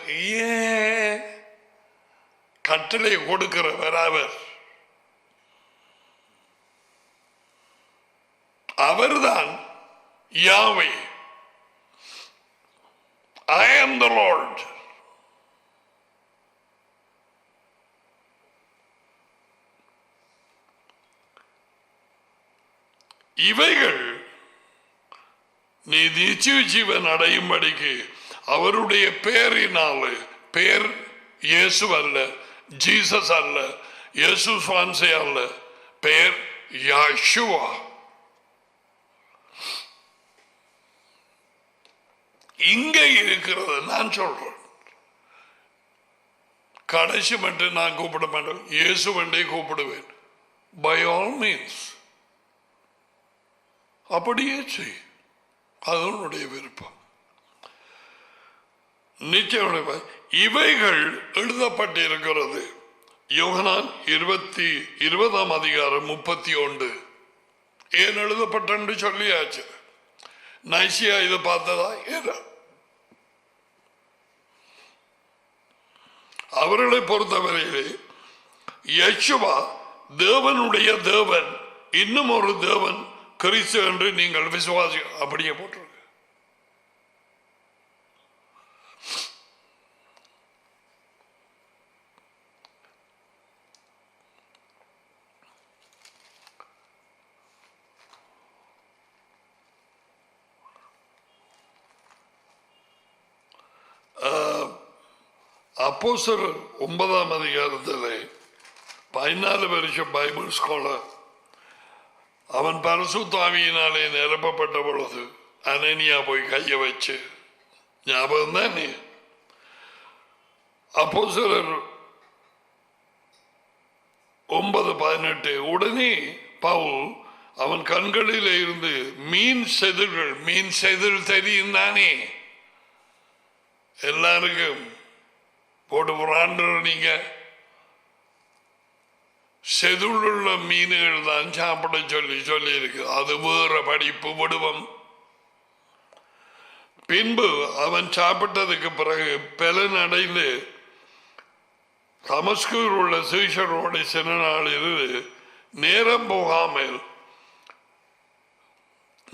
கட்டளை கொடுக்கிறவர். அவர்தான் யாவே. I am the Lord. இவைகள் நீ நித்திய ஜீவன் அடையும்படிக்கு அவருடைய பெயரினாலே, பெயர் இயேசு அல்ல, ஜீசஸ் அல்ல, இயேசு சுவான்சே அல்ல, பெயர் யேசுவா. இங்கே இருக்கிறது. நான் சொல்றேன், கடைசி மட்டும் நான் கூப்பிட மாட்டேன், இயேசு வண்டே கூப்பிடுவேன். பை ஆல் மீன்ஸ் அப்படியே செய், அதனுடைய விருப்பம். நிச்சயம் இவைகள் எழுதப்பட்டிருக்கிறது. யோகனான் 20 அதிகாரம் 31. ஏன் எழுதப்பட்டு சொல்லியாச்சு. நைசியா இதை பார்த்ததா? ஏதா அவர்களை பொறுத்தவரையிலே யேசுவா தேவனுடைய தேவன், இன்னும் ஒரு தேவன் கிறிஸ்து என்று நீங்கள் விசுவாசி அப்படியே போட்டிருக்கு. அப்போஸ்தலர் 9 அதிகாரத்தில் 14 வருஷம் பைபிள் ஸ்காலர் அவன் பரிசுத்த ஆவியினாலே நிரப்பப்பட்ட பொழுது அனனியா போய் கைய வச்சு, ஞாபகம் தானே? அப்போஸ்தலர் 9:18 உடனே பவுல் அவன் கண்களில் இருந்து மீன் செதில் தெரியும் தானே, எல்லாருக்கும் போட்டு புறாண்டு. நீங்க செதுள்ள மீன்கள் தான் சாப்பிட சொல்லி இருக்கு. அது வேற படிப்பு வடிவம். பின்பு அவன் சாப்பிட்டதுக்கு பிறகு பலன் அடைந்து தமஸ்குவில் உள்ள சீஷரோடு சில நாள் இருந்து நேரம் போகாமல்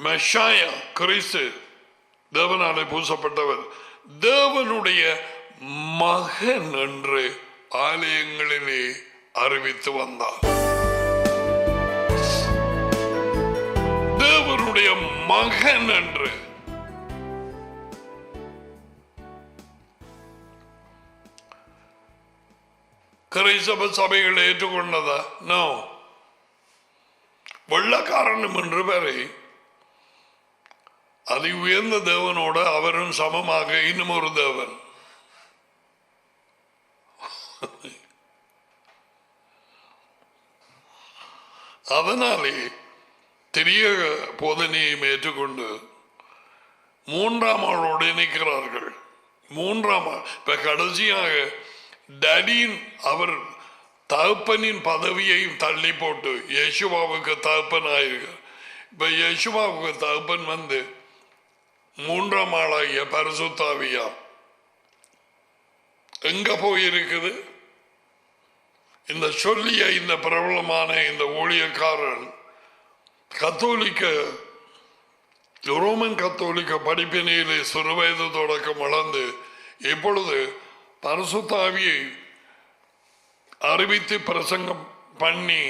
மெஷாயா கிறிஸ்து தேவனாலே பூசப்பட்டவர் தேவனுடைய மகன் என்று ஆலயங்களிலே அறிவித்து வந்தார். தேவனுடைய மகன் என்று. கிறிஸ்தவ சபைகள் ஏற்றுக்கொண்டதா? நோ. வெள்ளக்காரனும் என்று வரை அது உயர்ந்த தேவனோடு அவரும் சமமாக இன்னும் ஒரு தேவன். அதனாலே திரியக போதனையை ஏற்றுக்கொண்டு 3ஆம் ஆளோடு நிற்கிறார்கள். 3ஆம் ஆள் இப்ப கடைசியாக டடியின் அவர் தகப்பனின் பதவியையும் தள்ளி போட்டு யேசுவாவுக்கு தகப்பன் ஆயிருக்கு. இப்ப யேசுவாவுக்கு தகப்பன் வந்து 3ஆம் ஆளாகிய பரிசுத்த ஆவியா எங்க போயிருக்குது? இந்த சொல்லிய இந்த பிரபலமான இந்த ஊழியக்காரன் ரோமன் கத்தோலிக்க படிப்பினையிலே சிறுவயது தொடக்கம் வளர்ந்து இப்பொழுது பரிசுத்த ஆவியை அறிவித்து பிரசங்கம் பண்ணி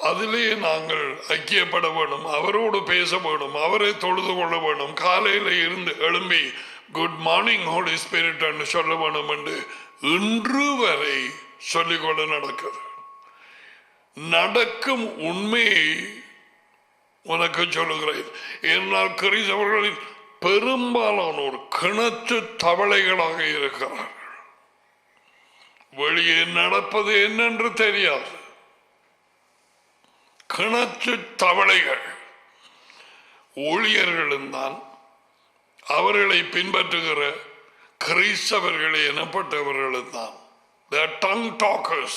அதிலே நாங்கள் ஐக்கியப்பட வேணும், அவரோடு பேச வேணும், அவரை தொழுது கொள்ள வேணும், காலையில் இருந்து எழும்பி குட் மார்னிங் ஹோலி ஸ்பிரிட் என்று சொல்ல வேணும் என்று இன்று வரை சொல்லிக்கொண்டு நடக்கிறது. நடக்கும் உண்மையை உனக்கு சொல்லுகிறேன். என்னால் கிறிஸ்தவர்களின் பெரும்பாலானோர் கிணற்று தவளைகளாக இருக்கிறார்கள். வெளியே நடப்பது என்னென்று தெரியாது. கிணற்று தவளைகள் ஊழியர்களும் தான், அவர்களை பின்பற்றுகிற கிறிஸ்தவர்கள் எனப்பட்டவர்களும் தான். They are tongue talkers.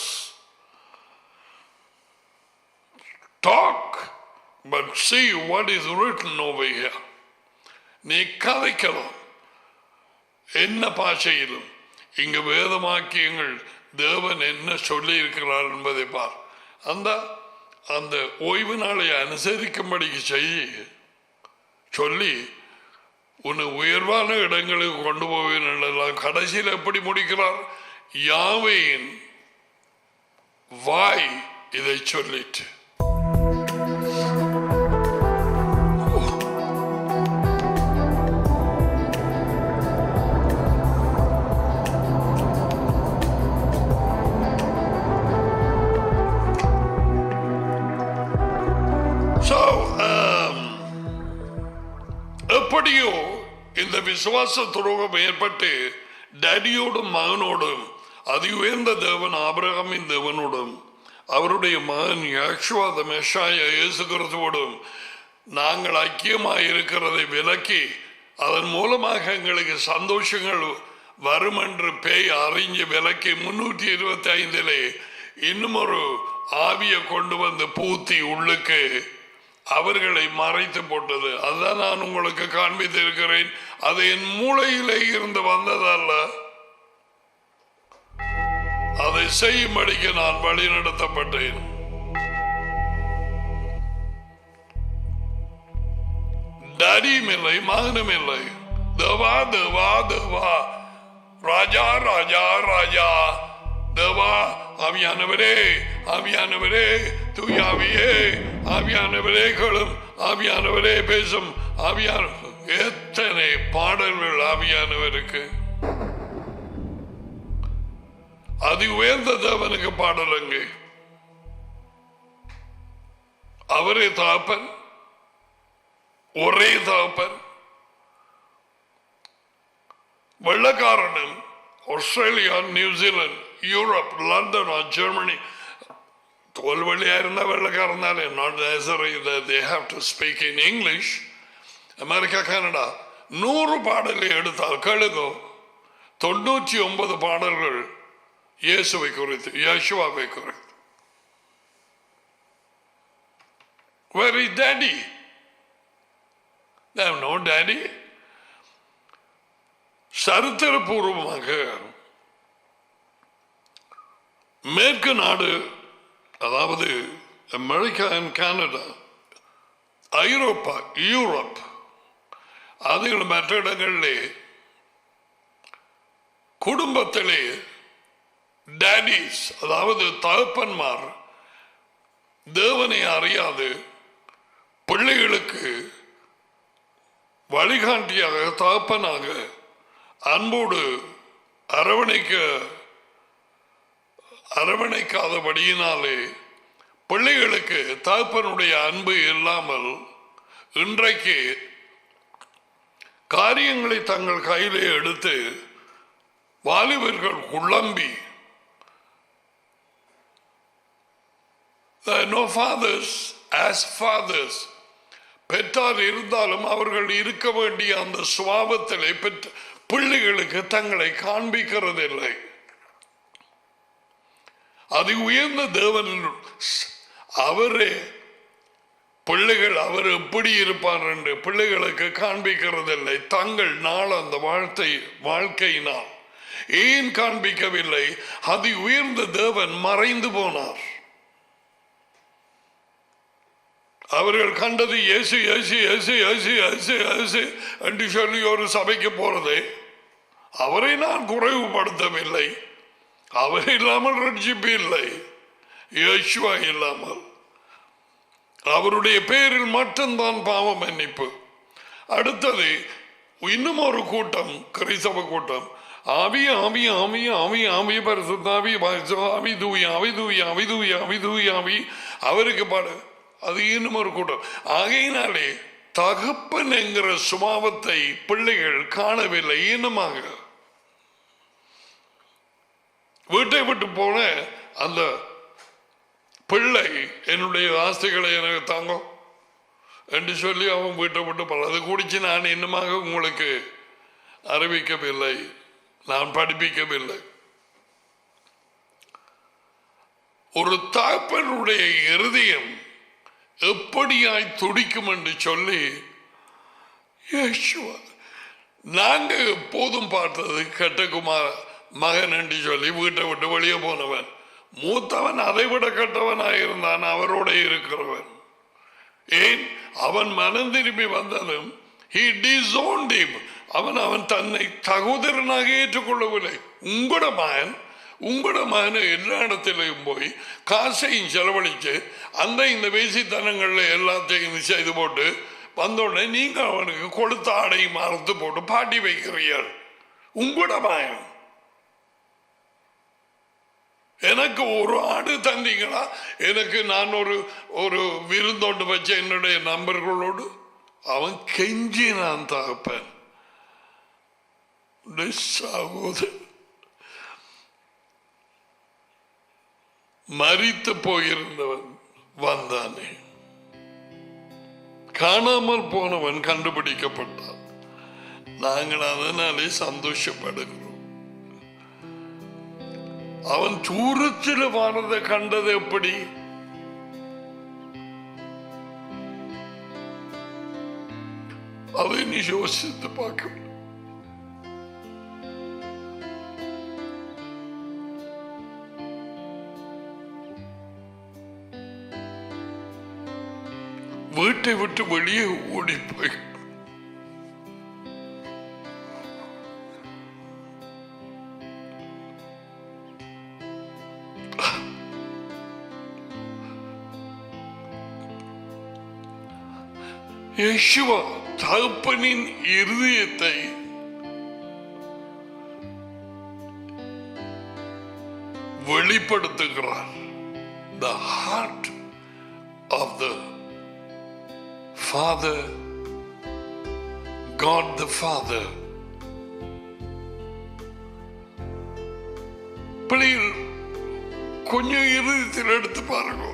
Talk, but see what is written over here. நீ கதைக்கலாம் என்ன பாஷையிலும். இங்கு வேதமாக்கியங்கள் தேவன் என்ன சொல்லி இருக்கிறார் என்பதை பார். அந்த அந்த ஓய்வு நாளை அனுசரிக்கும்படி சொல்லி உன்னை உயர்வான இடங்களுக்கு கொண்டு போவேன் என்றெல்லாம் கடைசியில் எப்படி முடிக்கிறார்? யாவேயின் வாய் இதை சொல்லிட்டு எப்படியோ இந்த விசுவாச துரோகம் ஏற்பட்டு டேடியோடும் மகனோடும் அதி உயர்ந்த தேவன் ஆபிரகாமின் தேவனோடும் அவருடைய மகன் யெகோவா மெஷாயா இயேசு கிறிஸ்துவோடும் நாங்கள் ஐக்கியமாக இருக்கிறதை விலக்கி அதன் மூலமாக எங்களுக்கு சந்தோஷங்கள் வரும் என்று பேய் அறிஞ்சு விலக்கி 325 இன்னும் ஒரு ஆவியை கொண்டு வந்து பூத்தி உள்ளுக்கு அவர்களை மறைத்து போட்டது. அதுதான் நான் உங்களுக்கு காண்பித்திருக்கிறேன். அது என் மூளையிலே இருந்து வந்ததல்ல, அதை செய்யும்படிக்கு நான் வழி நடத்தப்பட்டேன். டேடியும் இல்லை, மகனும் இல்லை. தேவா தேவா தேவா, ராஜா ராஜா ராஜா, தேவா ஆவியானவரே ஆவியானவரே, தூயாவியே ஆவியானவரே கேளும், ஆவியானவரே பேசும், ஆவியான எத்தனை பாடல்கள் ஆவியானவருக்கு. அதி உயர்ந்த தேவனுக்கு பாடலுங்க. அவரே தகப்பன், ஒரே தகப்பன். வெள்ளக்காரனும் Australia, New Zealand, Europe, London, Germany தோல்வழியா இருந்த வெள்ளக்காரனாலே not necessary that they have to speak in English. America, Canada 100 பாடலை எடுத்தால் கழுகோ 99 பாடல்கள் இயேசுவை குறித்து, யெகோவாவை குறித்து. Where is daddy? They have no daddy. சரித்திரபூர்வமாக மேற்கு நாடு, அதாவது America and Canada, Europe, Europe, அதில் மற்ற இடங்களிலே குடும்பத்திலே டேடிஸ், அதாவது தகப்பன்மார் தேவனை அறியாது பிள்ளைகளுக்கு வழிகாட்டியாக தகப்பனாக அன்போடு அரவணைக்காதபடியினாலே பிள்ளைகளுக்கு தகப்பனுடைய அன்பு இல்லாமல் இன்றைக்கு காரியங்களை தங்கள் கையிலே எடுத்து வாலிபர்கள் குழம்பி no fathers as fathers, பெற்றார் இருந்தாலும் அவர்கள் இருக்க வேண்டிய அந்த சுபாவத்திலே பிள்ளைகளுக்கு தங்களை காண்பிக்கிறதில்லை. அது உயர்ந்த தேவன் அவரே பிள்ளைகள் அவர் எப்படி இருப்பார் என்று பிள்ளைகளுக்கு காண்பிக்கிறதில்லை. தங்கள் நாள் அந்த வாழ்க்கையினால் ஏன் காண்பிக்கவில்லை? அது உயர்ந்த தேவன் மறைந்து போனார். அவர்கள் கண்டது இயேசு இயேசு இயேசு இயேசு இயேசு இயேசு என்று சொல்லி ஒரு சபைக்கு போறதே. அவரை நான் குறைவுபடுத்தவில்லை. அவர் இல்லாமல் ரட்சிப்பு இல்லை. யெகோவா இல்லாமல் அவருடைய பேரில் மட்டும்தான் பாவ மன்னிப்பு. அடுத்தது இன்னும் ஒரு கூட்டம், கிறிஸ்தவ கூட்டம், ஆவி ஆவி ஆவி ஆவி ஆவி பரிசுத்தாவி ஆவி தூய் ஆவி தூய் ஆவி தூய் ஆவி தூய் ஆவி அவருக்கு பாடு. அது இன்னும் ஒரு கூட்டம். ஆகையினாலே தகப்பன் என்கிற சுபாவத்தை பிள்ளைகள் காணவில்லை. இனமாக வீட்டை விட்டு போன அந்த பிள்ளை என்னுடைய ஆஸ்திகளை எனக்கு தாங்கும் என்று சொல்லி அவன் வீட்டை விட்டு போல. அது குடிச்சு நான் இன்னமாக உங்களுக்கு அறிவிக்கவில்லை, நான் படிப்பிக்கவில்லை. ஒரு தகப்பனுடைய இருதயம் எப்படியாய் துடிக்கும் என்று சொல்லி நாங்க எப்போதும் பார்த்தது கெட்டகுமார் மகன் என்று சொல்லி வீட்டை விட்டு வெளியே போனவன். மூத்தவன் அதை விட கெட்டவனாயிருந்தான், அவரோட இருக்கிறவன். ஏன் அவன் மனம் திரும்பி வந்தாலும் அவன் தன்னை சகோதரனாக ஏற்றுக்கொள்ளவில்லை. உங்களோட மகன் எல்லா இடத்திலையும் போய் காசையும் செலவழிச்சு அந்த இந்த வேசித்தனங்கள்ல எல்லாத்தையும் செய்து போட்டு வந்தோடனே நீங்க அவனுக்கு கொடுத்த ஆடையும் அறுத்து போட்டு பாட்டி வைக்கிறீர்கள். உங்களோட மகன் எனக்கு ஒரு ஆடு தந்தீங்களா? எனக்கு நான் ஒரு விருந்தோண்டு வச்ச என்னுடைய நண்பர்களோடு அவன் கெஞ்சினான் தகப்பன். மரித்து போயிருந்தவன் வந்தானே, காணாமல் போனவன் கண்டுபிடிக்கப்பட்டான். நாங்கள் அதனாலே சந்தோஷப்படுகிறோம். அவன் தூரத்தில் வானதை கண்டது எப்படி? அதை நீ யோசித்து பார்க்க. வீட்டை விட்டு வெளியே ஓடி போய் யேசுவா தகப்பனின் இருதயத்தை வெளிப்படுத்துகிறார். The heart of the Father, God the Father. பிள்ளைகள் கொஞ்சம் இருதயத்தில் எடுத்து பாருங்க.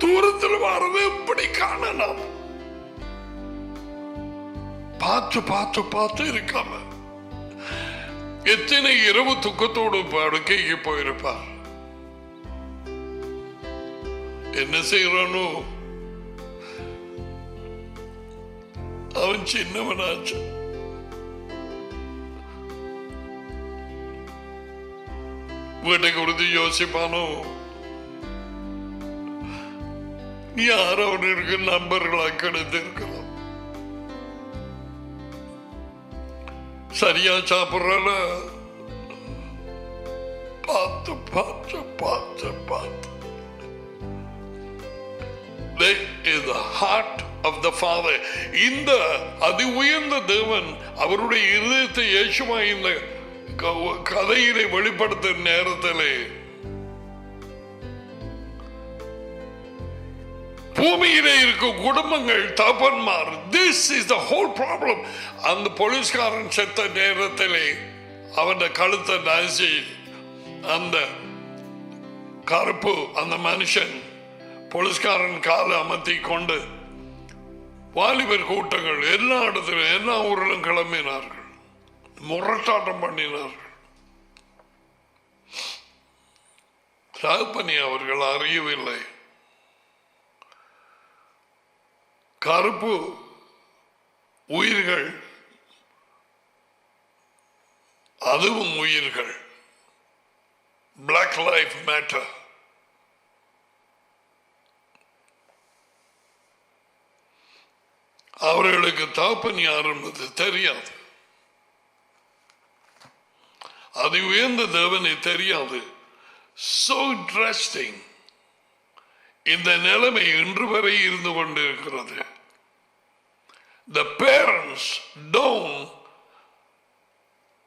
தூரத்தில் வாரது எப்படி காணலாம்? பார்த்து பார்த்து பார்த்து இருக்காம எத்தனை இரவு துக்கத்தோடு படுக்கைக்கு போயிருப்பார். என்ன செய்யறானோ அவன் சின்னவனாச்சு. வீட்டை கொடுத்து யோசிப்பானோ யார் அவனுக்கு நண்பர்களாக கிடைத்திருக்கலாம். சரியா சாப்பிடுறால பார்த்து பார்த்து பார்த்து பார்த்து. is the heart of the Father. இந்த அதி உயர்ந்த தேவன் அவருடைய இருதயத்தை இயேசுவா இந்த கதையிலே வெளிப்படுத்தும் நேரத்திலே பூமியிலே இருக்கும் குடும்பங்கள் தகப்பன்மார், this is the whole problem. அந்த போலீஸ்காரன் செத்த நேரத்திலே அவன் கழுத்தை நாசி அந்த கருப்பு அந்த மனுஷன் போலீஸ்காரன் காலை அமர்த்தி கொண்டு வாலிபர் கூட்டங்கள் எல்லா இடத்திலும் எல்லா ஊரிலும் கிளம்பினார்கள், முரட்டாட்டம் பண்ணினார்கள். தகப்பனை அவர்கள் அறியவில்லை. கருப்பு உயிர்கள், அதுவும் உயிர்கள். Black life matter. அவர்களுக்கு தகப்பன் யார் என்பது தெரியாது. அது உயர்ந்த தேவனை தெரியாது. So interesting. இந்த நிலைமை இன்று வரை இருந்து கொண்டிருக்கிறது. The parents don't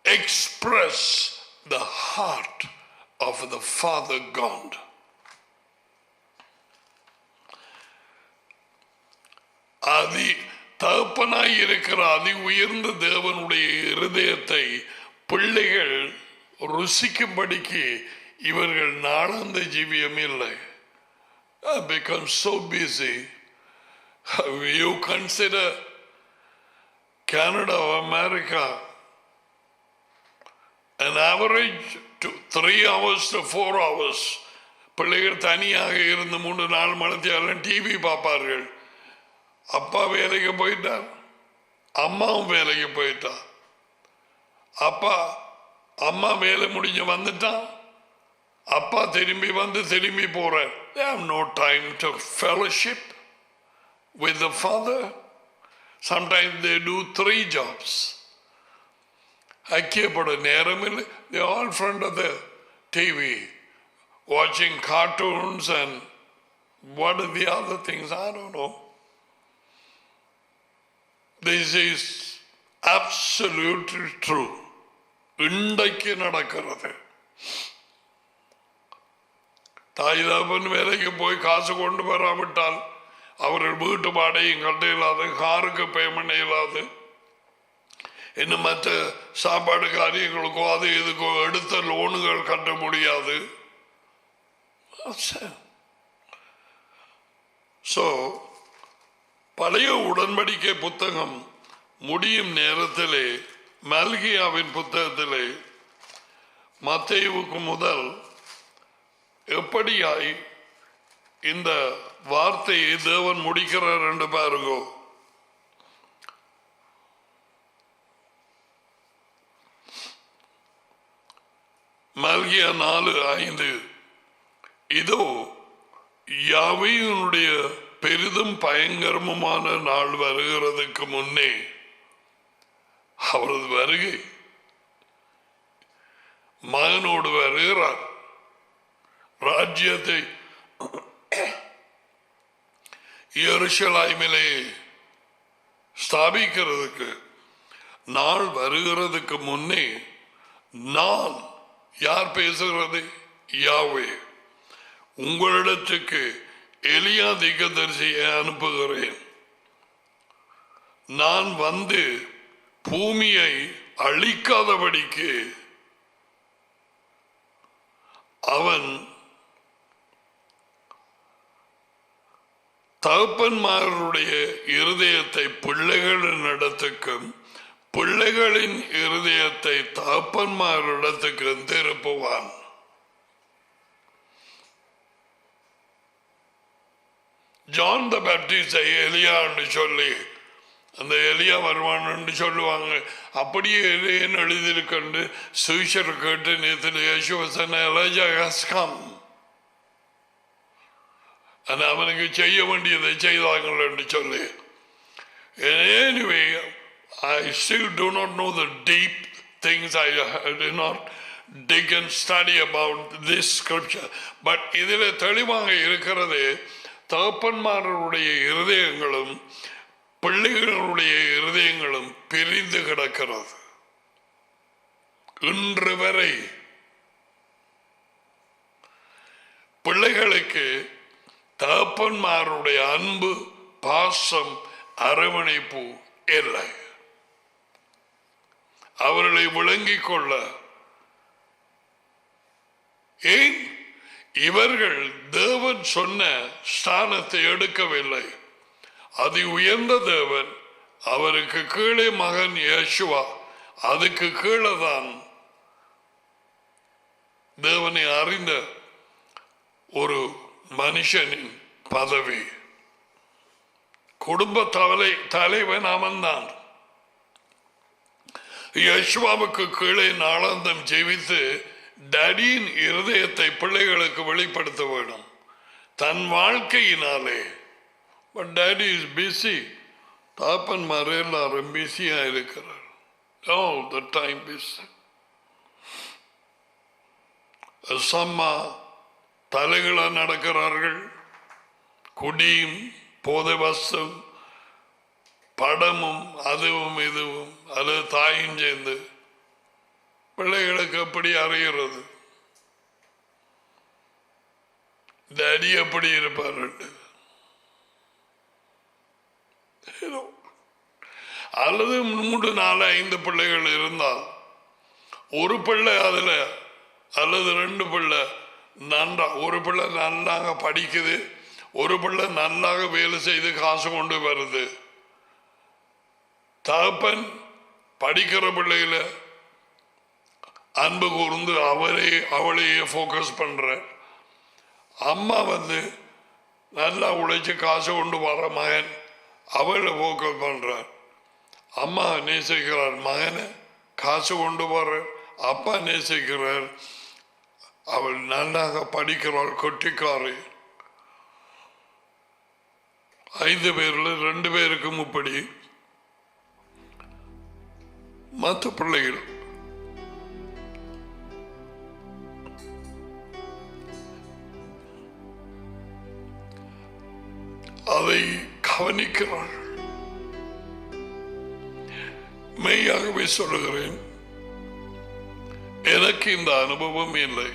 express the heart of the Father God. அதி தகப்பனாய் இருக்கிற அதி உயர்ந்த தேவனுடைய இருதயத்தை பிள்ளைகள் ருசிக்கும்படிக்கு இவர்கள் நாளாந்த ஜீவியம் இல்லை. Become so busy. You consider Canada or America, an average to 3 hours to 4 hours. பிள்ளைகள் தனியாக இருந்து 3-4 மணித்தியாலும் டிவி பார்ப்பார்கள். அப்பா வேலைக்கு போயிட்டார், அம்மாவும் வேலைக்கு போயிட்டா. அம்மா வேலை முடிஞ்சு வந்துட்டான், அப்பா திரும்பி வந்து திரும்பி போறார். They have no time to fellowship with the father. Sometimes they do 3 jobs. ஐக்கியப்பட நேரம் இல்லை. They are all in front of the TV watching cartoons and what are the other things, I don't know. This is absolutely true. இன்றைக்கு நடக்கிறது. தாய் தகப்பன் வேலைக்கு போய் காசு கொண்டு வராவிட்டால் அவர்கள் வீட்டு வாடகையும் கட்ட இயலாது, காருக்கு பேமெண்ட் இயலாது, இன்னும் மற்ற சாப்பாடு காரியங்களுக்கோ அது இதுக்கோ எடுத்த லோனுகள் கட்ட முடியாது. ஸோ பழைய உடன்படிக்கை புத்தகம் முடியும் நேரத்திலே மல்கியாவின் புத்தகத்திலே மத்தேயுவுக்கு முதல் எப்படியாய் இந்த வார்த்தையை தேவன் முடிக்கிறார் என்று பாருங்கோ. மல்கியா 4:5, இதோ யாவேயினுடைய பெரிதும் பயங்கரமுமான நாள் வருகிறதுக்கு முன்னே அவரது வருகை மகனோடு வருகிறார். ராஜ்யத்தை எருசலேமிலே ஸ்தாபிக்கிறதுக்கு நாள் வருகிறதுக்கு முன்னே நான், யார் பேசுகிறது? யாவே, உங்களிடத்துக்கு எலியா தீர்க்கதரிசியை அனுப்புகிறேன். நான் வந்து பூமியை அழிக்காதபடிக்கு அவன் தகப்பன்மாருடைய இருதயத்தை பிள்ளைகளின் இடத்துக்கும் பிள்ளைகளின் இருதயத்தை தகப்பன்மாரிடத்துக்கும் திருப்புவான். ஜான் த பேப்டிஸ்டை எலியா என்று சொல்லி அந்த எலியா வருவான் என்று சொல்லுவாங்க. அப்படியே எலியன் எழுதியிருக்கண்டு சுவிசர் கேட்டு நேற்று யேசுவசன எலியா ஹஸ் கம், அவனுக்கு செய்ய வேண்டியதை செய்தார்கள் என்று சொல்லி. Anyway, I still do not know the deep things. I did not dig and study about this scripture. But இதில் தெளிவாக இருக்கிறது, தகப்பன்மாருடைய இருதயங்களும் பிள்ளைகளுடைய இருதயங்களும் பிரிந்து கிடக்கிறது. இன்று வரை பிள்ளைகளுக்கு தகப்பன்மாருடைய அன்பு, பாசம், அரவணைப்பு இல்லை. அவர்களை விளங்கிக் கொள்ள ஏன் இவர்கள் தேவன் சொன்ன ஸ்தானத்தை எடுக்கவில்லை? அதி உயர்ந்த தேவன், அவருக்கு கீழே மகன் யேசுவா, அதுக்கு கீழே தான் தேவனை அறிந்த ஒரு மனுஷனின் பதவி. குடும்ப தலைவன் அவன்தான். யேசுவாவுக்கு கீழே நாளாந்தம் ஜெபித்து டேடியின் இருதயத்தை பிள்ளைகளுக்கு வெளிப்படுத்த வேண்டும் தன் வாழ்க்கையினாலே. But daddy is busy. தாப்பன்மார் எல்லாரும் பிஸியா இருக்கிறார். All the time busy. சம்மா தலைகளா நடக்கிறார்கள். குடியும் போதை வசம் படமும் அதுவும் இதுவும், அது தாயும் சேர்ந்து பிள்ளைகளுக்கு எப்படி அறிகிறது டேடி எப்படி இருப்பார்? அல்லது 3 4 5 பிள்ளைகள் இருந்தால் ஒரு பிள்ளை அதுல அல்லது 2 பிள்ளை நன்றா, ஒரு பிள்ளை நல்லாக படிக்குது, ஒரு பிள்ளை நல்லாக வேலை செய்து காசு கொண்டு வருது. தகப்பன் படிக்கிற பிள்ளைகள அன்பு கூர்ந்து அவளையே போக்கஸ் பண்ற. அம்மா நல்லா உழைச்சு காசு கொண்டு வர மகன் அவளை போக்கஸ் பண்ற. அம்மா நேசிக்கிறார் மகனை, காசு கொண்டு வர அப்பா நேசிக்கிறார், அவள் நன்றாக படிக்கிறாள், கொட்டிக்காரு. 5 பேர்ல 2 பேருக்கும் இப்படி. மற்ற பிள்ளைகள் அதை கவனிக்கிறாள். மெய்யாகவே சொல்லுகிறேன், எனக்கு இந்த அனுபவம் இல்லை.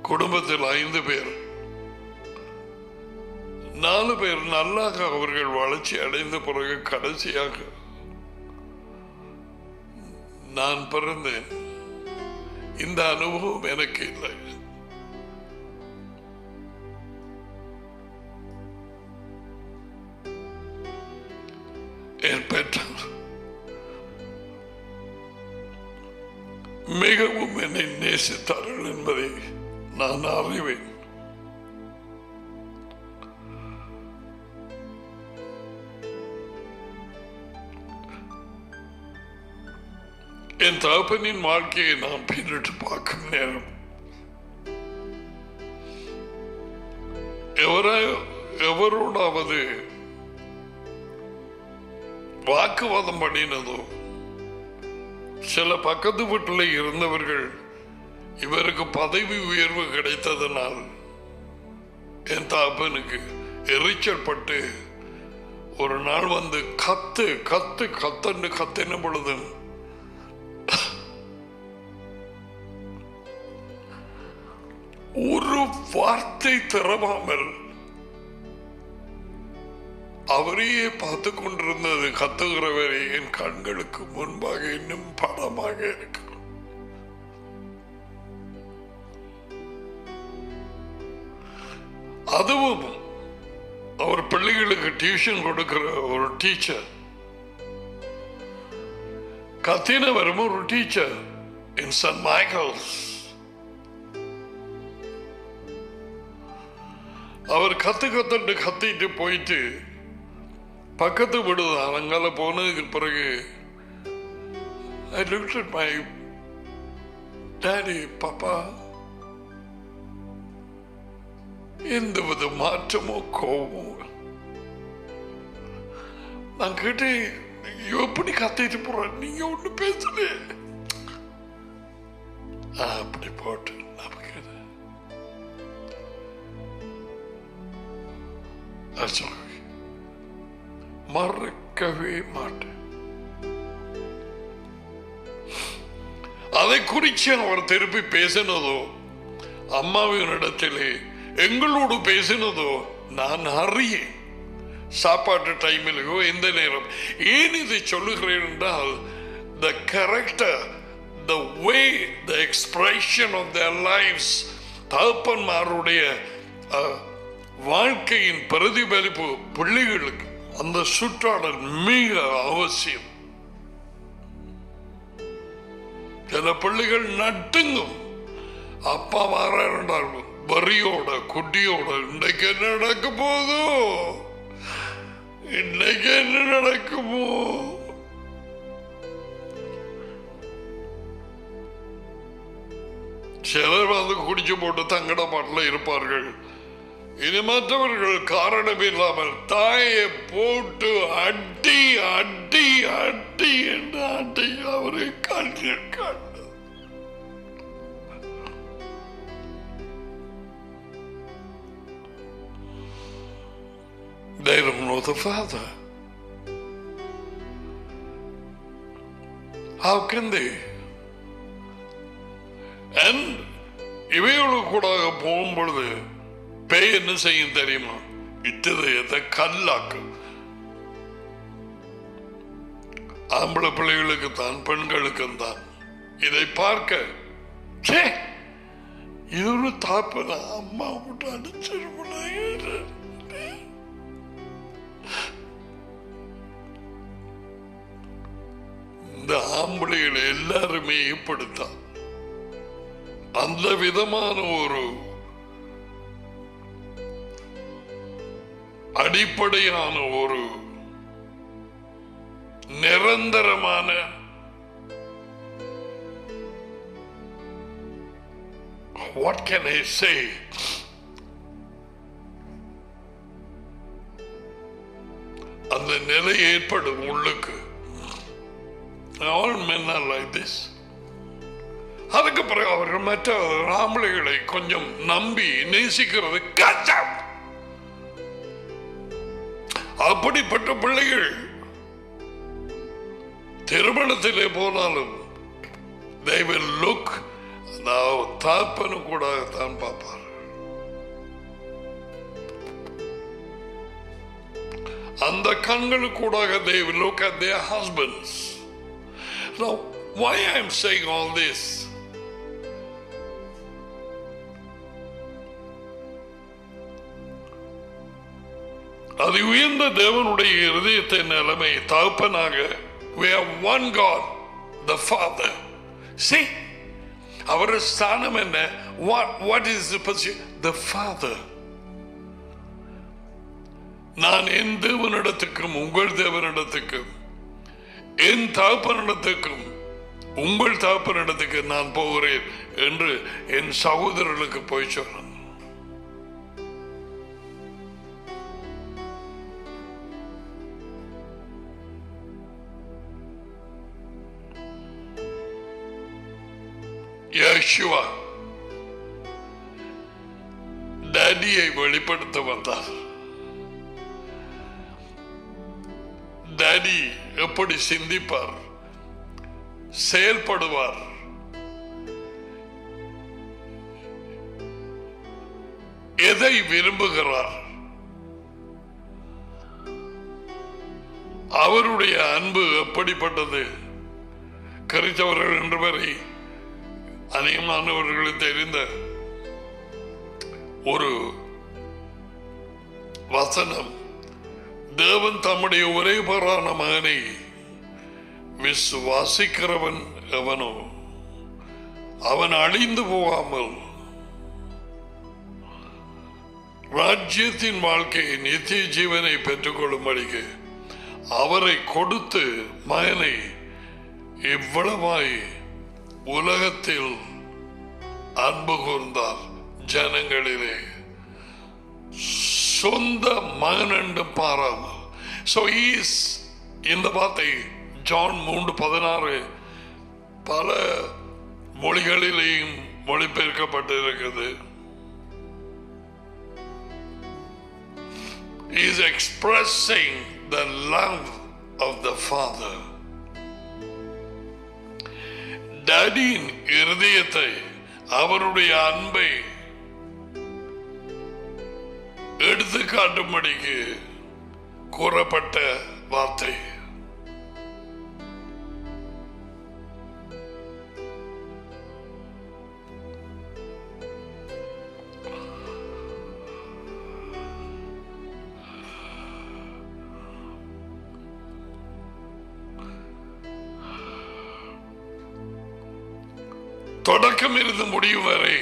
குடும்பத்தில் 5 பேர், 4 பேர் நல்லாக அவர்கள் வளர்ச்சி அடைந்த பிறகு கடைசியாக நான் பிறந்தேன். இந்த அனுபவம் எனக்கு இல்லை. என் பெற்றார் மிகவும் என்னை நேசித்தார்கள் என்பதை நான் அறிவேன். என் தகப்பனின் வாழ்க்கையை நான் பின்னிட்டு பார்க்கும் நேரம் எவரோடாவது வாக்குவாதம் பண்ணினதோ, சில பக்கத்து வீட்டில் இருந்தவர்கள் இவருக்கு பதவி உயர்வு கிடைத்ததனால் என் தகப்பனுக்கு எரிச்சல் பட்டு ஒரு நாள் கத்து கத்து கத்தன்னு கத்தின பொழுது ஒரு வார்த்தை திறவாமல் அவரையே பார்த்து கொண்டிருந்தது. கத்துகிறவரை என் கண்களுக்கு முன்பாக இன்னும் படமாக இருக்கு. அதுவும் அவர் பிள்ளைகளுக்கு டியூஷன் கொடுக்கிற ஒரு டீச்சர், கத்தினவரும் ஒரு டீச்சர் இன் சென்ட் மைக்கேல்ஸ். அவர் கத்துட்டு கத்திட்டு போயிட்டு பக்கத்து விடுதான். அங்கால போனதுக்கு பிறகு I looked at my daddy, பாப்பா, எந்த வித மாற்றமோ கோபமோ. நான் கேட்டேன், எப்படி கத்திட்டு போற, நீங்க ஒண்ணு பேசல. அப்படி போட்டு மறக்கவே மாட்டேன். அதை குறித்து அவர் திருப்பி பேசினதோ, அம்மாவின் இடத்திலே எங்களோடு பேசினதோ நான் அறியேன். சாப்பாட்டு டைமிலோ எந்த நேரம். ஏன் இதை சொல்லுகிறேன் என்றால், the character, the way, the expression of their lives, தகப்பன்மாருடைய வாழ்க்கையின் பிரதிபலிப்பு பிள்ளைகளுக்கு அந்த சுற்றாடல் மிக அவசியம். சில பிள்ளைகள் நட்டுங்கும், அப்பா மாறாண்டால் வரியோட குட்டியோட இன்னைக்கு என்ன நடக்க போதோ, இன்னைக்கு என்ன நடக்குமோ. சிலர் குடிச்சு போட்டு தங்கட பாட்டில் இருப்பார்கள். இது மற்றவர்கள் காரணம் இல்லாமல் தாயை போட்டு அடி அடி அடி என்று அடி அவரை கண்ணீர் கண்டு. They don't know the Father. How can they? And இவையோடு கூட போகும் பொழுது பேய் என்ன செய்யும் தெரியுமா? இட்டதை கல்லாக்கும். ஆம்பளை பிள்ளைகளுக்கு தான், பெண்களுக்கும் தான். இதை பார்க்க இது ஒரு தாப்பனா அம்மா விட்டு அடிச்சிருப்ப. இந்த ஆம்பளைகளை எல்லாருமே இப்படித்தான். அந்த விதமான ஒரு அடிப்படையான ஒரு நிரந்தரமான what can I say, அந்த நிலை ஏற்படும் உள்ளுக்கு. All men are like this. அதுக்கு பிறகு அவர்கள் மற்ற ஆம்பளைகளை கொஞ்சம் நம்பி நேசிக்கிறது கஷ்டம். அப்படிப்பட்ட பிள்ளைகள் திருமணத்திலே போனாலும் they will look, நான் தாப்பனு கூட தான் பார்ப்பார். அந்த கண்களுக்கு கூட they will look at their husbands. Now, why I am saying all this? அது உயர்ந்த தேவனுடைய இருதயத்தின் நிலைமை. தகப்பனாக we have one God, the Father. See, அவர் ஸ்தானம் என்ன? What is the position? The Father. நான் என் தேவனிடத்துக்கும் உங்கள் தேவனிடத்துக்கும், என் தகப்பனிடத்துக்கும் உங்கள் தகப்பனிடத்துக்கு நான் போகிறேன் என்று என் சகோதரர்களுக்கு போய் சொன்னான். யேசுவா டாடியை வெளிப்படுத்த வந்தார். டாடி எப்படி சிந்திப்பார், செயல்படுவார், எதை விரும்புகிறார், அவருடைய அன்பு எப்படிப்பட்டது. கிறிஸ்தவர்கள் என்று வரை அநேகமானவர்களுக்கு தெரிந்த ஒரு வசனம், தேவன் தம்முடைய ஒரே பேரான மகனை விசுவாசிக்கிறவன் எவனோ அவன் அழிந்து போகாமல் ராஜ்யத்தின் வாழ்க்கையை நித்திய ஜீவனை பெற்றுக் கொள்ளும்படிக்கு அவரை கொடுத்து மகனை இவ்வளவாய் உலகத்தில் அன்பு கூர்ந்தார். ஜனங்களிலே சொந்த மகனண்டு பாராமல். So he is, இந்த வார்த்தை ஜான் 3:16 பல மொழிகளிலேயும் மொழிபெயர்க்கப்பட்டிருக்கிறது. He is expressing the love of the Father. டாடியின் இருதயத்தை, அவருடைய அன்பை எடுத்து காட்டும்படிக்கு கூறப்பட்ட வார்த்தை. தொடக்கம் இருந்து முடியும் வரை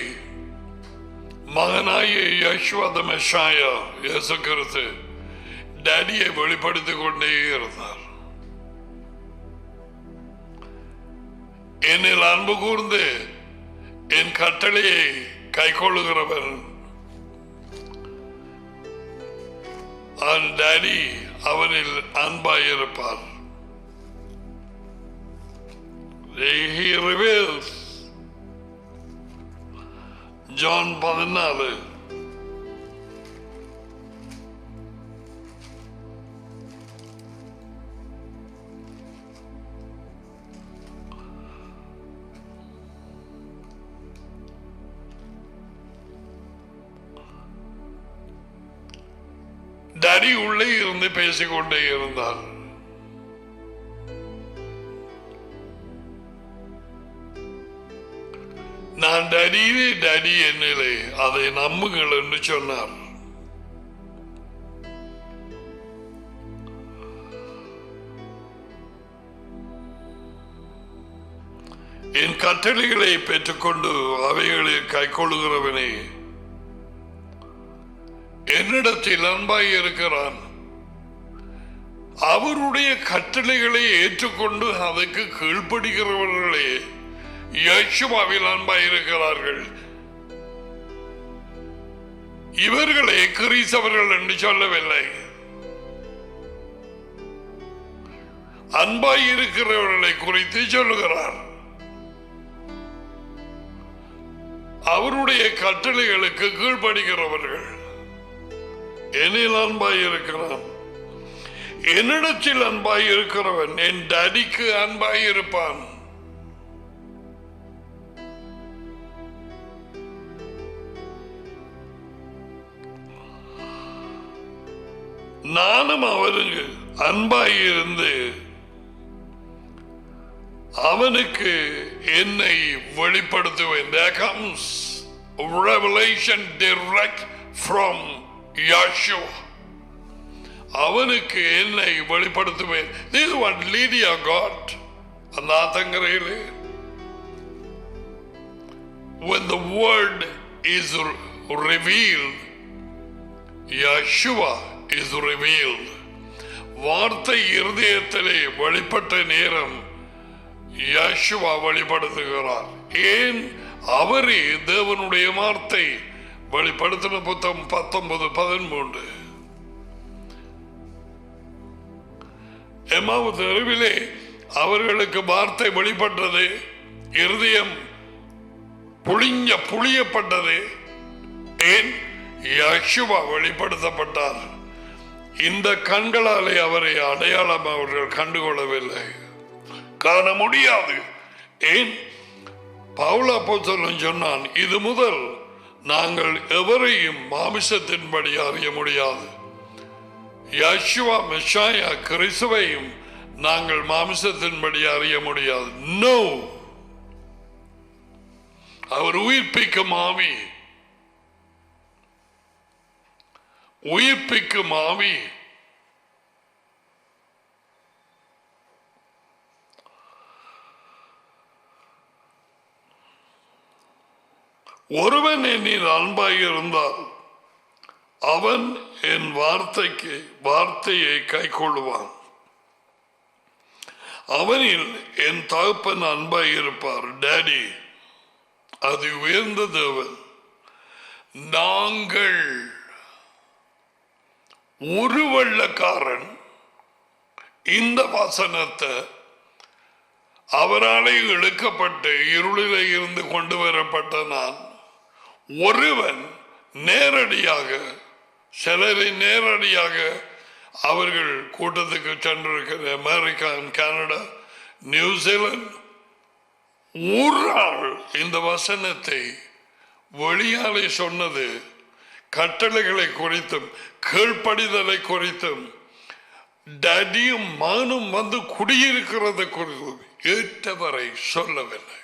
மகனாய யேசுவா தி மெஷாயா இயேசு கிறிஸ்து டாடியை வெளிப்படுத்திக் கொண்டே இருந்தார். என்னில் அன்பு கூர்ந்து என் கட்டளையை கைக்கொள்ளுகிறவன் டாடி அவனில் அன்பாயிருப்பார். He reveals John 14. டடி உள்ளே இருந்து பேசிக்கொண்டே இருந்தார். நான் டடியே டடி என்னிலே, அதை நம்புங்கள் என்று சொன்னார். என் கட்டளைகளை பெற்றுக்கொண்டு அவைகளை கைக்கொள்ளுகிறவனே என்னிடத்தில் அன்பாய் இருக்கிறான். அவருடைய கட்டளைகளை ஏற்றுக்கொண்டு அதற்கு கீழ்ப்படுகிறவர்களே யேசுவாவில் அன்பாய் இருக்கிறார்கள். இவர்களே கிறிஸ்தவர்கள் என்று சொல்லவில்லை. அன்பாய் இருக்கிறவர்களை குறித்து சொல்லுகிறார். அவருடைய கட்டளைகளுக்கு கீழ்ப்படுகிறவர்கள். என்னில் அன்பாய் இருக்கிறான். என்னிடத்தில் அன்பாய் இருக்கிறவன் என் டாடிக்கு அன்பாய் இருப்பான். நானும் அவனுக்கு அன்பாய் இருந்து அவனுக்கு என்னை வெளிப்படுத்துவேன். There comes revelation direct from Yeshua. அவனுக்கு என்னை வெளிப்படுத்துவேன். This is what Lydia got. அந்த ஆத்தங்கரையிலே when the word is revealed, Yeshua is revealed. வார்த்தை இருதயத்திலே வெளிப்பட்ட நேரம் யேசுவா வெளிப்படுத்துகிறார். ஏன்? அவரே தேவனுடைய வார்த்தை. வெளிப்படுத்தின புத்தகம் 19:13. எம்மாவு தெருவிலே அவர்களுக்கு வார்த்தை வெளிப்பட்டது. இருதயம் புளியப்பட்டது. ஏன்? யேசுவா வெளிப்படுத்தப்பட்டார். இந்த கண்களாலே அவரை அடையாளம் அவர்கள் கண்டுகொள்ளவில்லை, காண முடியாது. ஏன்? பவுல் அப்போஸ்தலன் சொன்னான், இது முதல் நாங்கள் எவரையும் மாமிசத்தின்படி அறிய முடியாது. யேசுவா மெஷாயா கிறிஸ்துவையும் நாங்கள் மாமிசத்தின்படி அறிய முடியாது. நோ, அவர் உயிர்ப்பிக்கும் ஆவி. உயிர்ப்பிக்கும் ஆவி. ஒருவன் என்னில் அன்பாய் இருந்தால் அவன் என் வார்த்தையை கை கொள்ளுவான். அவனில் என் தகப்பன் அன்பாய் இருப்பார். டாடி, அது உயர்ந்த தேவன். நாங்கள் ஒரு வெள்ளக்காரன் இந்த வசனத்தை அவராலே இழுக்கப்பட்டு இருளிலே இருந்து கொண்டு வரப்பட்ட நான், ஒருவன் நேரடியாக, சிலரை நேரடியாக அவர்கள் கூட்டத்துக்கு சென்றிருக்கிற அமெரிக்கா, கனடா, நியூசிலாந்து, ஒரு ஆள் இந்த வசனத்தை வெளியாலே சொன்னது கட்டளைகளை குறித்தும் கீழ்ப்படிதலை குறித்தும் டடியும் மானும் வந்து குடியிருக்கிறது குறித்தும் ஏற்றவரை சொல்லவில்லை.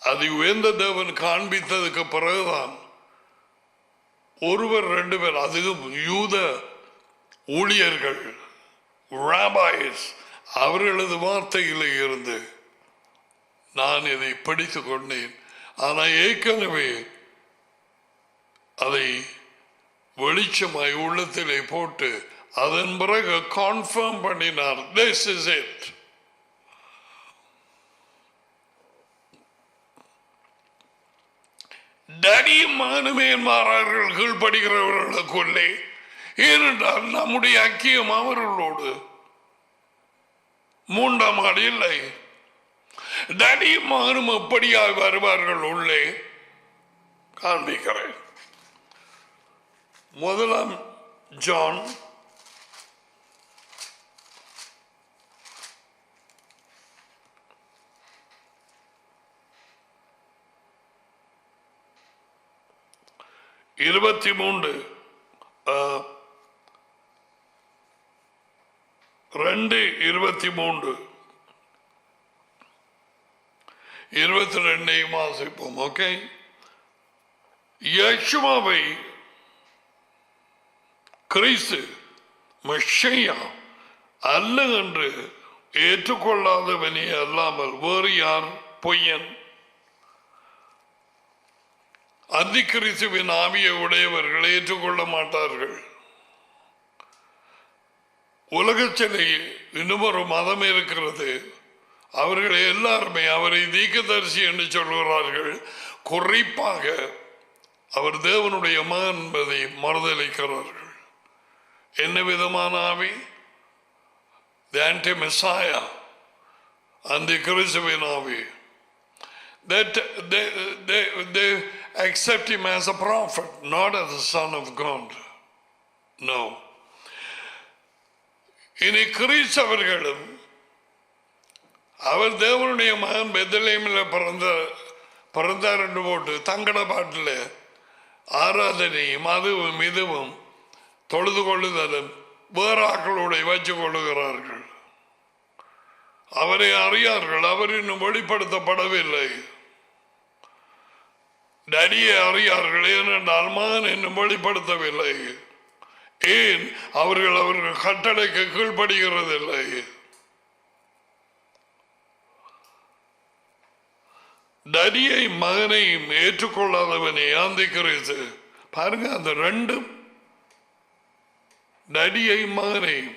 அது உயர்ந்த தேவன் காண்பித்ததுக்கு பிறகுதான் ஒருவர் 2 பேர், அதுவும் யூத ஊழியர்கள், ராபாய்ஸ், அவர்களது வார்த்தையிலே இருந்து நான் இதை படித்துக் கொண்டேன். ஆனால் ஏற்கனவே அதை வெளிச்சமாய் உள்ளத்திலே போட்டு அதன் பிறகு கன்ஃபார்ம் பண்ணினார். This is it. டடியும் மானுமே மாறார்கள் கீழ்படுகிறவர்களுக்குள்ளே. ஏனென்றால் நம்முடைய ஐக்கியம் அவர்களோடு 3ஆம் ஆடு இல்லை. டடியும் மானும் எப்படியாக வருவார்கள் உள்ளே காண்பிக்கிறேன். 1 ஜான் 23 23 22 வாசிப்போம். ஓகே, யேசுவை கிறிஸ்து மெஷியா அல்ல என்று ஏற்றுக்கொள்ளாதவனே அல்லாமல் வேறு யார் பொய்யன்? அந்தி கிறிஸ்துவின் ஆவியை உடையவர்கள் ஏற்றுக்கொள்ள மாட்டார்கள். உலகத்திலே இன்னும் ஒரு மதம் இருக்கிறது. அவர்கள் எல்லாருமே அவரை தீர்க்கதரிசி என்று சொல்கிறார்கள். குறிப்பாக அவர் தேவனுடைய மகன் என்பதை மறுதலிக்கிறார்கள். என்ன விதமான ஆவி? The anti-Messiah, அந்தி கிறிஸ்துவின் ஆவி. That they accept him as a prophet, not as the son of God. No. இனி கிறிஸ்தவர்களும் அவர் தேவனுடைய மகன் பெத்லகேமில் பிறந்தார் என்று போட்டு தங்கட பாட்டில் ஆராதனையும் அதுவும் இதுவும் தொழுது கொள்ளுதலும் வேற ஆக்களோட வச்சு கொள்ளுகிறார்கள். அவரை அறியார்கள். அவர் இன்னும் வெளிப்படுத்தப்படவில்லை. டடியை அறியார்கள். ஏனென்றால் மகன் இன்னும் வெளிப்படுத்தவில்லை. ஏன்? அவர்கள் கட்டளைக்கு கீழ்ப்படுகிறதில்லை. டடியை மகனையும் ஏற்றுக்கொள்ளாதவனே அந்தி கிறிஸ்து. பாருங்க, அந்த ரெண்டும் டடியை மகனையும்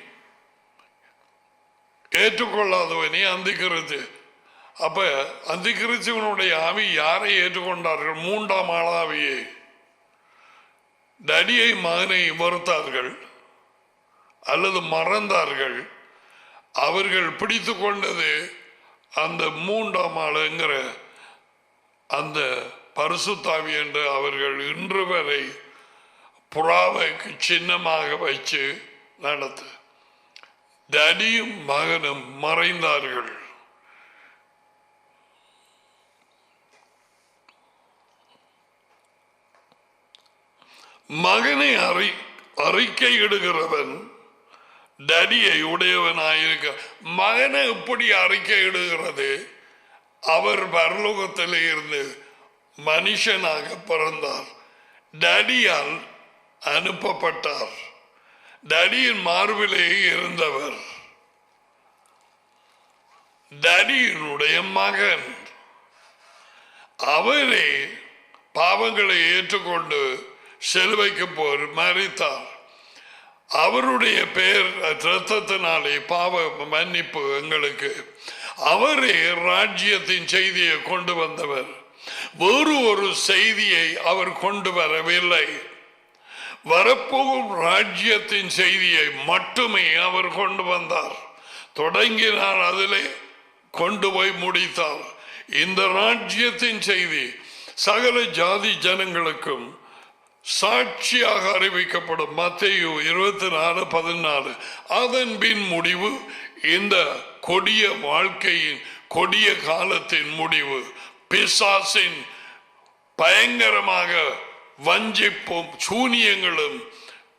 ஏற்றுக்கொள்ளாதவனே அந்தி கிறிஸ்து. அப்ப அந்தி கிறிஸ்துவனுடைய ஆவி யாரை ஏற்றுக்கொண்டார்கள்? மூன்றாம் ஆளாவியை. டடியை மகனை மறுத்தார்கள் அல்லது மறந்தார்கள். அவர்கள் பிடித்து கொண்டது அந்த மூன்றாம் ஆளுங்கிற அந்த பரிசுத்தாவி என்று அவர்கள் இன்று வரை புறாவைக்கு சின்னமாக வச்சு நடத்த. டடியும் மகனும் மறைந்தார்கள். மகனை அறிக்கை இடுகிறவன் டடியை உடையவனாயிருக்க. மகனை எப்படி அறிக்கை இடுகிறது? அவர் பரலோகத்திலே இருந்து மனுஷனாக பிறந்தார். டடியால் அனுப்பப்பட்டார். டடியின் மார்பிலே இருந்தவர் டடியினுடைய மகன். அவரே பாவங்களை ஏற்றுக்கொண்டு சிலுவைக்கு போர் மரித்தார். அவருடைய பெயர் இரத்தத்தினாலே பாவ மன்னிப்பு எங்களுக்கு. அவரே ராஜ்யத்தின் செய்தியை கொண்டு வந்தவர். வேறு ஒரு செய்தியை அவர் கொண்டு வரவில்லை. வரப்போகும் ராஜ்யத்தின் செய்தியை மட்டுமே அவர் கொண்டு வந்தார். தொடங்கினார், அதிலே கொண்டு போய் முடித்தார். இந்த ராஜ்யத்தின் செய்தி சகல ஜாதி ஜனங்களுக்கும் சாட்சியாக அறிவிக்கப்படும். மத்தேயு 24:14. அதன் பின் முடிவு, இந்த கொடிய வாழ்க்கையின் கொடிய காலத்தின் முடிவு. பிசாசின் பயங்கரமாக வஞ்சிப்பும் சூனியங்களும்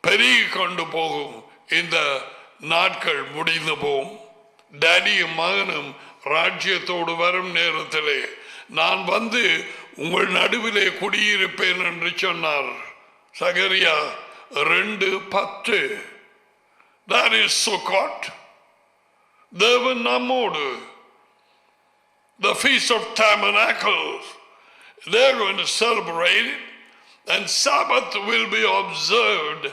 பெருகி கொண்டு போகும். இந்த நாட்கள் முடிந்து போகும். டேடியும் மகனும் ராஜ்யத்தோடு வரும் நேரத்திலே நான் வந்து உங்கள் நடுவிலே குடியிருப்பேன் என்று சொன்னார். சகரியா 2:10. That is Sukkot. தேவன் நம்மோடு. The Feast of Tabernacles, they're going to celebrate it, and Sabbath will be observed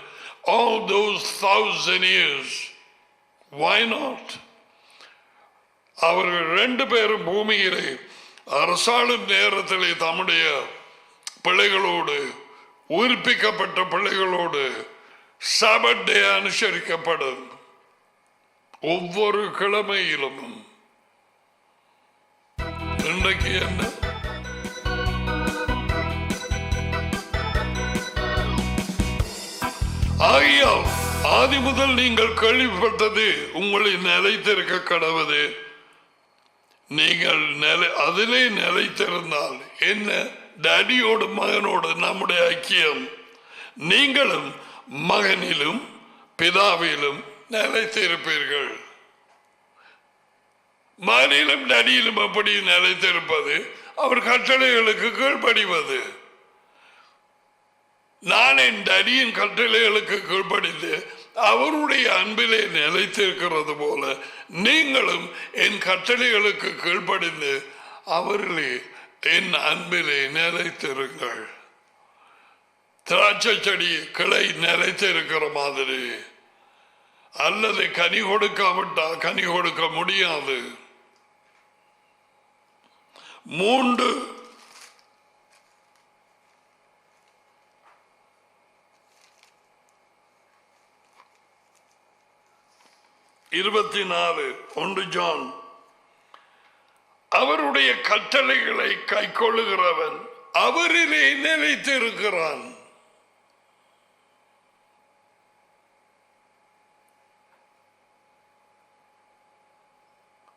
all those 1,000 years. Why not? அவர்கள் 2 பேரும் பூமியிலே அரசாளும் நேரத்திலே தம்முடைய பிள்ளைகளோடு, உயிர்ப்பிக்கப்பட்ட பிள்ளைகளோடு சபத் டே அனுசரிக்கப்படும். ஒவ்வொரு கிழமையிலும். இன்றைக்கு என்ன? ஆகையால் ஆதி முதல் நீங்கள் கேள்விப்பட்டது உங்களின் நிலைத்திருக்க கடவுது. நீங்கள் அதிலே நிலைத்திருந்தால் என்ன? டேடியோடு மகனோடு நம்முடைய ஐக்கியம். நீங்களும் மகனிலும் பிதாவிலும் நிலைத்திருப்பீர்கள். மாநிலம் நடியிலும் அப்படி நிலைத்திருப்பது, அவர் கட்டளைகளுக்கு கீழ்ப்படிவது. நான் என் அடியின் கட்டளைகளுக்கு கீழ்ப்படிந்து அவருடைய அன்பிலே நிலைத்திருக்கிறது போல நீங்களும் என் கட்டளைகளுக்கு கீழ்ப்படிந்து அவர்களே என் அன்பிலே நிலைத்திருங்கள். திராட்சை செடி கிளை நிலைத்திருக்கிற மாதிரி, அல்லது கனி கொடுக்காவிட்டா கனி கொடுக்க முடியாது. 3 24 1 ஜான், அவருடைய கட்டளைகளை கைக்கொள்ளுகிறவன் அவரிலே நிலைத்திருக்கிறான்.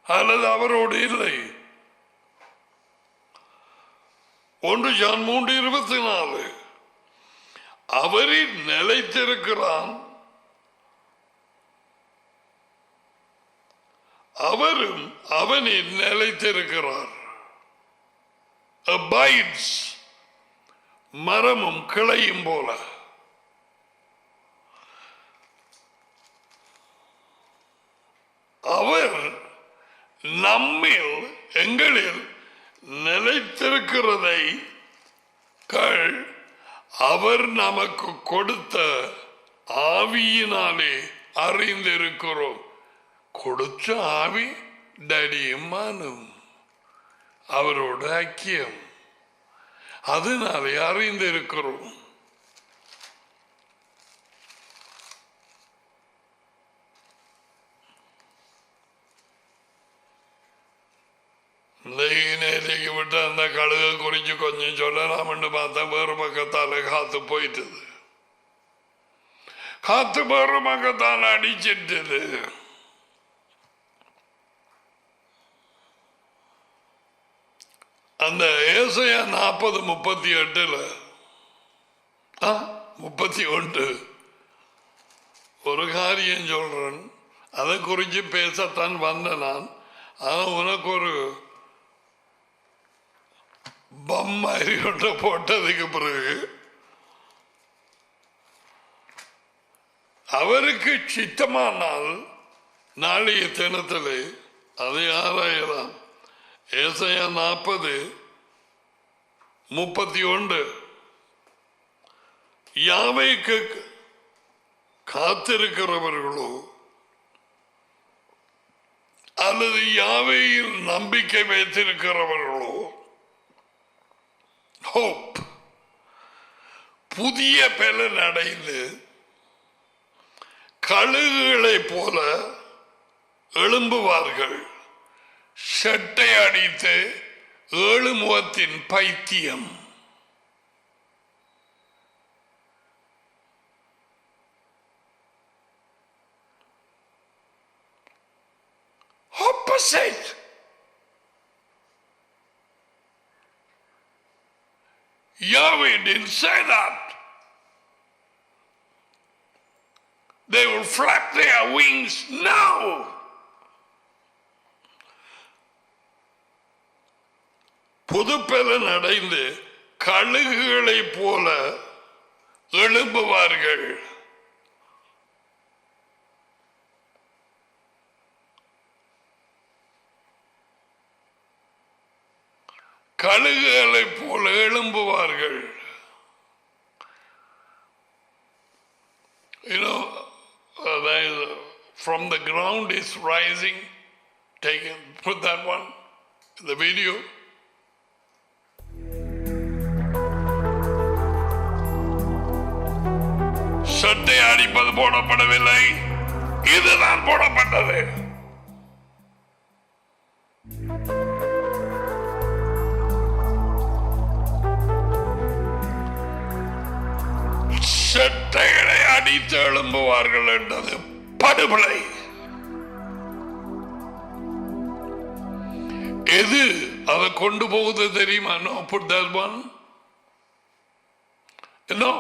அல்லது அவரோடு இல்லை. 1 ஜான் 3:24, அவரில் நிலைத்திருக்கிறான், அவரும் அவனில் நிலைத்திருக்கிறார். Abides, மரமும் கிளையும் போல. அவர் நம்மில் எங்களில் நிலைத்திருக்கிறதை அவர் நமக்கு கொடுத்த ஆவியினாலே அறிந்திருக்கிறோம். கொடுத்த ஆவி டடியும் மானும் அவரோட ஐக்கியம், அதனாலே அறிந்திருக்கிறோம். நேற்றுக்கு விட்டு அந்த கழுகை குறிச்சு கொஞ்சம் சொல்லலாம்னு பார்த்தா வேறு பக்கத்தால காத்து போயிட்டது. காத்து வேறு பக்கத்தால் அடிச்சிட்டது. அந்த ஏசாயா 40:38 31 ஒரு காரியம் சொல்றேன், அதை குறித்து பேசத்தான் வந்த நான். ஆனா உனக்கு ஒரு பம்மாரி ஒன்றை போட்டதுக்கு பிறகு அவருக்கு சித்தமானால் நாளைய தினத்தில் அதை ஆராயலாம். ஏசாயா 40:31, யாவைக்கு காத்திருக்கிறவர்களோ அல்லது யாவையில் நம்பிக்கை வைத்திருக்கிறவர்களோ ஹோப் புதிய பலன் அடைந்து கழுகுகளைப் போல எழும்புவார்கள். சட்டை அடித்து 7 முகத்தின் பைத்தியம். Opposite. Yahweh didn't say that. They will flap their wings now. புதுப்பலன் அடைந்து கழுகுகளைப் போல எழும்புவார்கள். கழுகுகளைப் போல எழும்புவார்கள். You know, from the ground is rising. Put that one in the video. சட்டை அடிப்பது போடப்படவில்லை, இதுதான் போடப்பட்டது. சட்டைகளை அடித்து எழும்புவார்கள் என்றது படுகொலை. எது அதை கொண்டு போகுது தெரியுமா? No, put that one. No.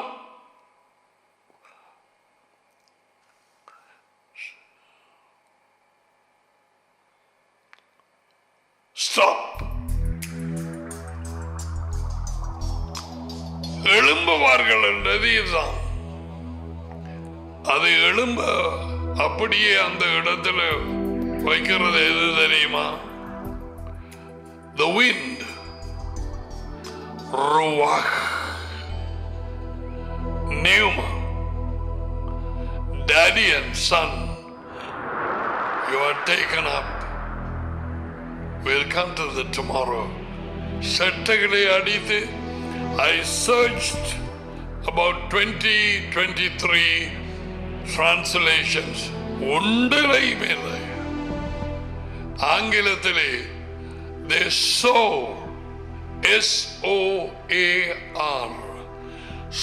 stop. எழும்புவார்கள் என்றது இதுதான். அது எழும்ப அப்படியே அந்த இடத்துல வைக்கிறது எது தெரியுமா? The wind, ruach, pneuma. Daddy and son, you are taken up. We'll come to the tomorrow. சட்டைகளை அடித்து I searched about 23 translations. ஒன்றிலை மேலே ஆங்கிலத்திலே they sow, S-O-A-R,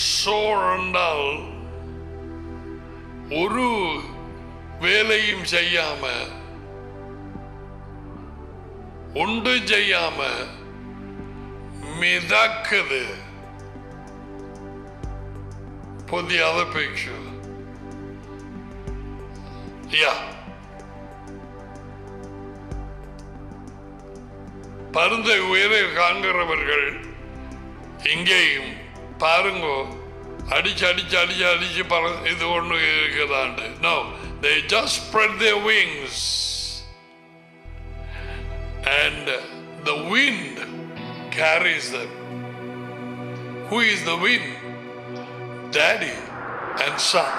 sow என்றால் ஒரு வேலையும் செய்யாம ஒன்று செய்யாம மிதக்குது. For the other picture, yeah, பருந்தை உயரை காண்கிறவர்கள் இங்கேயும் பாருங்க, அடிச்சு அடிச்சு அடிச்சு அடிச்சு இது ஒன்று இருக்குதாண்டு. No, they just spread their wings and the wind carries them. Who is the wind? Daddy and son.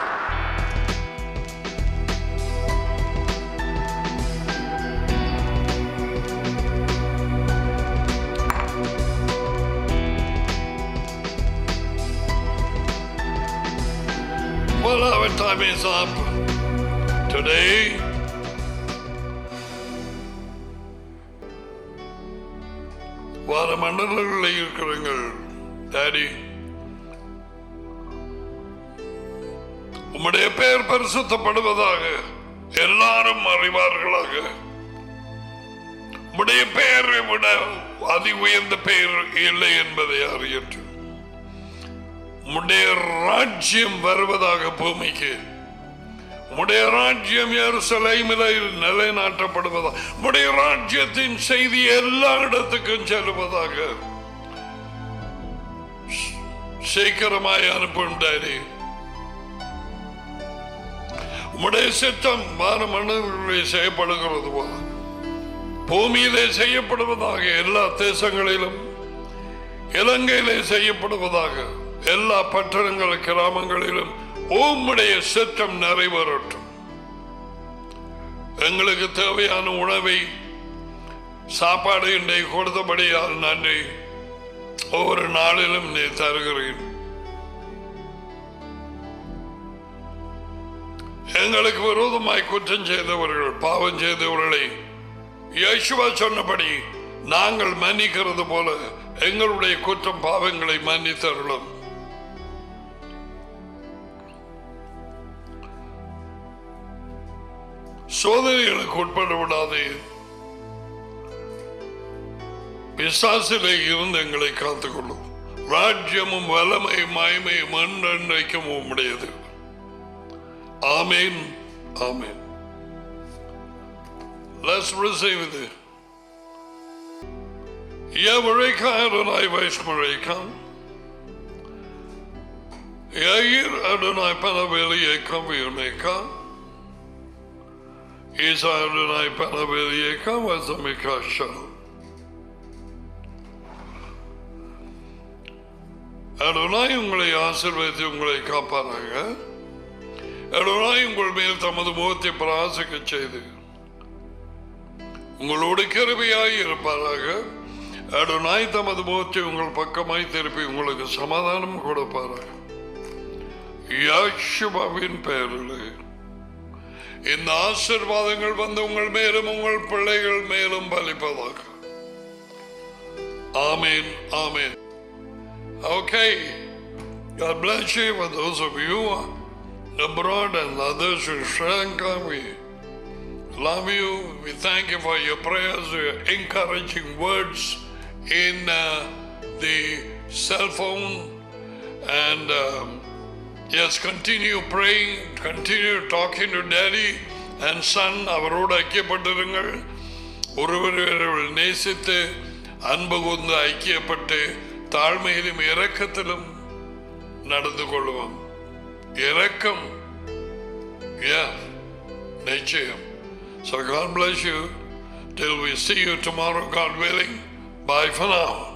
Well, our time is up today. வார மண்டலங்களில் இருக்கிறீர்கள். டாடி, உம்முடைய பெயர் பரிசுத்தப்படுவதாக, எல்லாரும் அறிவார்களாக. உம்முடைய பெயரை விட அதி உயர்ந்த பெயர் இல்லை என்பதை அறியற்று. உம்முடைய ராஜ்யம் வருவதாக பூமிக்கு. உம்முடைய ராஜ்யம் எருசலேமிலே நிலைநாட்டப்படுவதாக. உம்முடைய ராஜ்யத்தின் செய்தி எல்லா இடத்துக்கும் செல்வதாக. சீக்கிரமாய் அனுப்பும் டாடி. உம்முடைய சித்தம் வான மன்னர்களிலே செய்யப்படுகிறது போல பூமியிலே செய்யப்படுவதாக. எல்லா தேசங்களிலும், இலங்கையிலே செய்யப்படுவதாக. எல்லா பட்டணங்கள் கிராமங்களிலும் உம்முடைய சித்தம் நிறைவேறட்டும். எங்களுக்கு தேவையான உணவை, சாப்பாடு இன்றை கொடுத்தபடியால் நன்றி. ஒவ்வொரு நாளிலும் நீ தருகிறேன். எங்களுக்கு விரோதமாய் குற்றம் செய்தவர்கள், பாவம் செய்தவர்களை இயேசுவா சொன்னபடி நாங்கள் மன்னிக்கிறது போல எங்களுடைய குற்றம் பாவங்களை மன்னித்தருளும். சோதனைகளுக்கு உட்பட விடாதே. பிசாசிலே இருந்து எங்களை காத்துக்கொள்ளும். ராஜ்யமும் வல்லமையும் மகிமையும் என்றென்றைக்கும் உம்முடையது. ஆமென், ஆமென். Let's receive it. Yavareka Adonai Vaishmareka. Yair Adonai Panaveli Ekavirmeka. Isa Adonai Panaveli Ekavazamika Shalom. Adonai உங்களை ஆசீர்வதித்து உங்களை காப்பாராக. Adonai உங்கள் மேல் தமது முகத்தை பிரகாசிக்க செய்து உங்களோடு கிருபையாய் இருப்பாராக. Adonai தமது முகத்தை உங்கள் பக்கமாய் திருப்பி உங்களுக்கு சமாதானம் கொடுப்பாராக. யாஷுவாவின் பெயரிலே இந்த ஆசீர்வாதங்கள் வந்து உங்கள் மேலும் உங்கள் பிள்ளைகள் மேலும் பலிப்பதாக. ஆமென், ஆமென். Okay, God bless you. For those of you abroad and others in Sri Lanka, we love you. We thank you for your prayers, your encouraging words in the cell phone. And yes, continue praying, continue talking to Daddy and son. அவரோடு ஐக்கியப்பட்டிருங்கள். ஒருவரை நேசித்து அன்பு கூர்ந்து ஐக்கியப்பட்டு தாழ்மையிலும் இரக்கத்திலும் நடந்து கொள்வோம். இரக்கம், நிச்சயம். So God bless you till we see you tomorrow, God willing. Bye for now.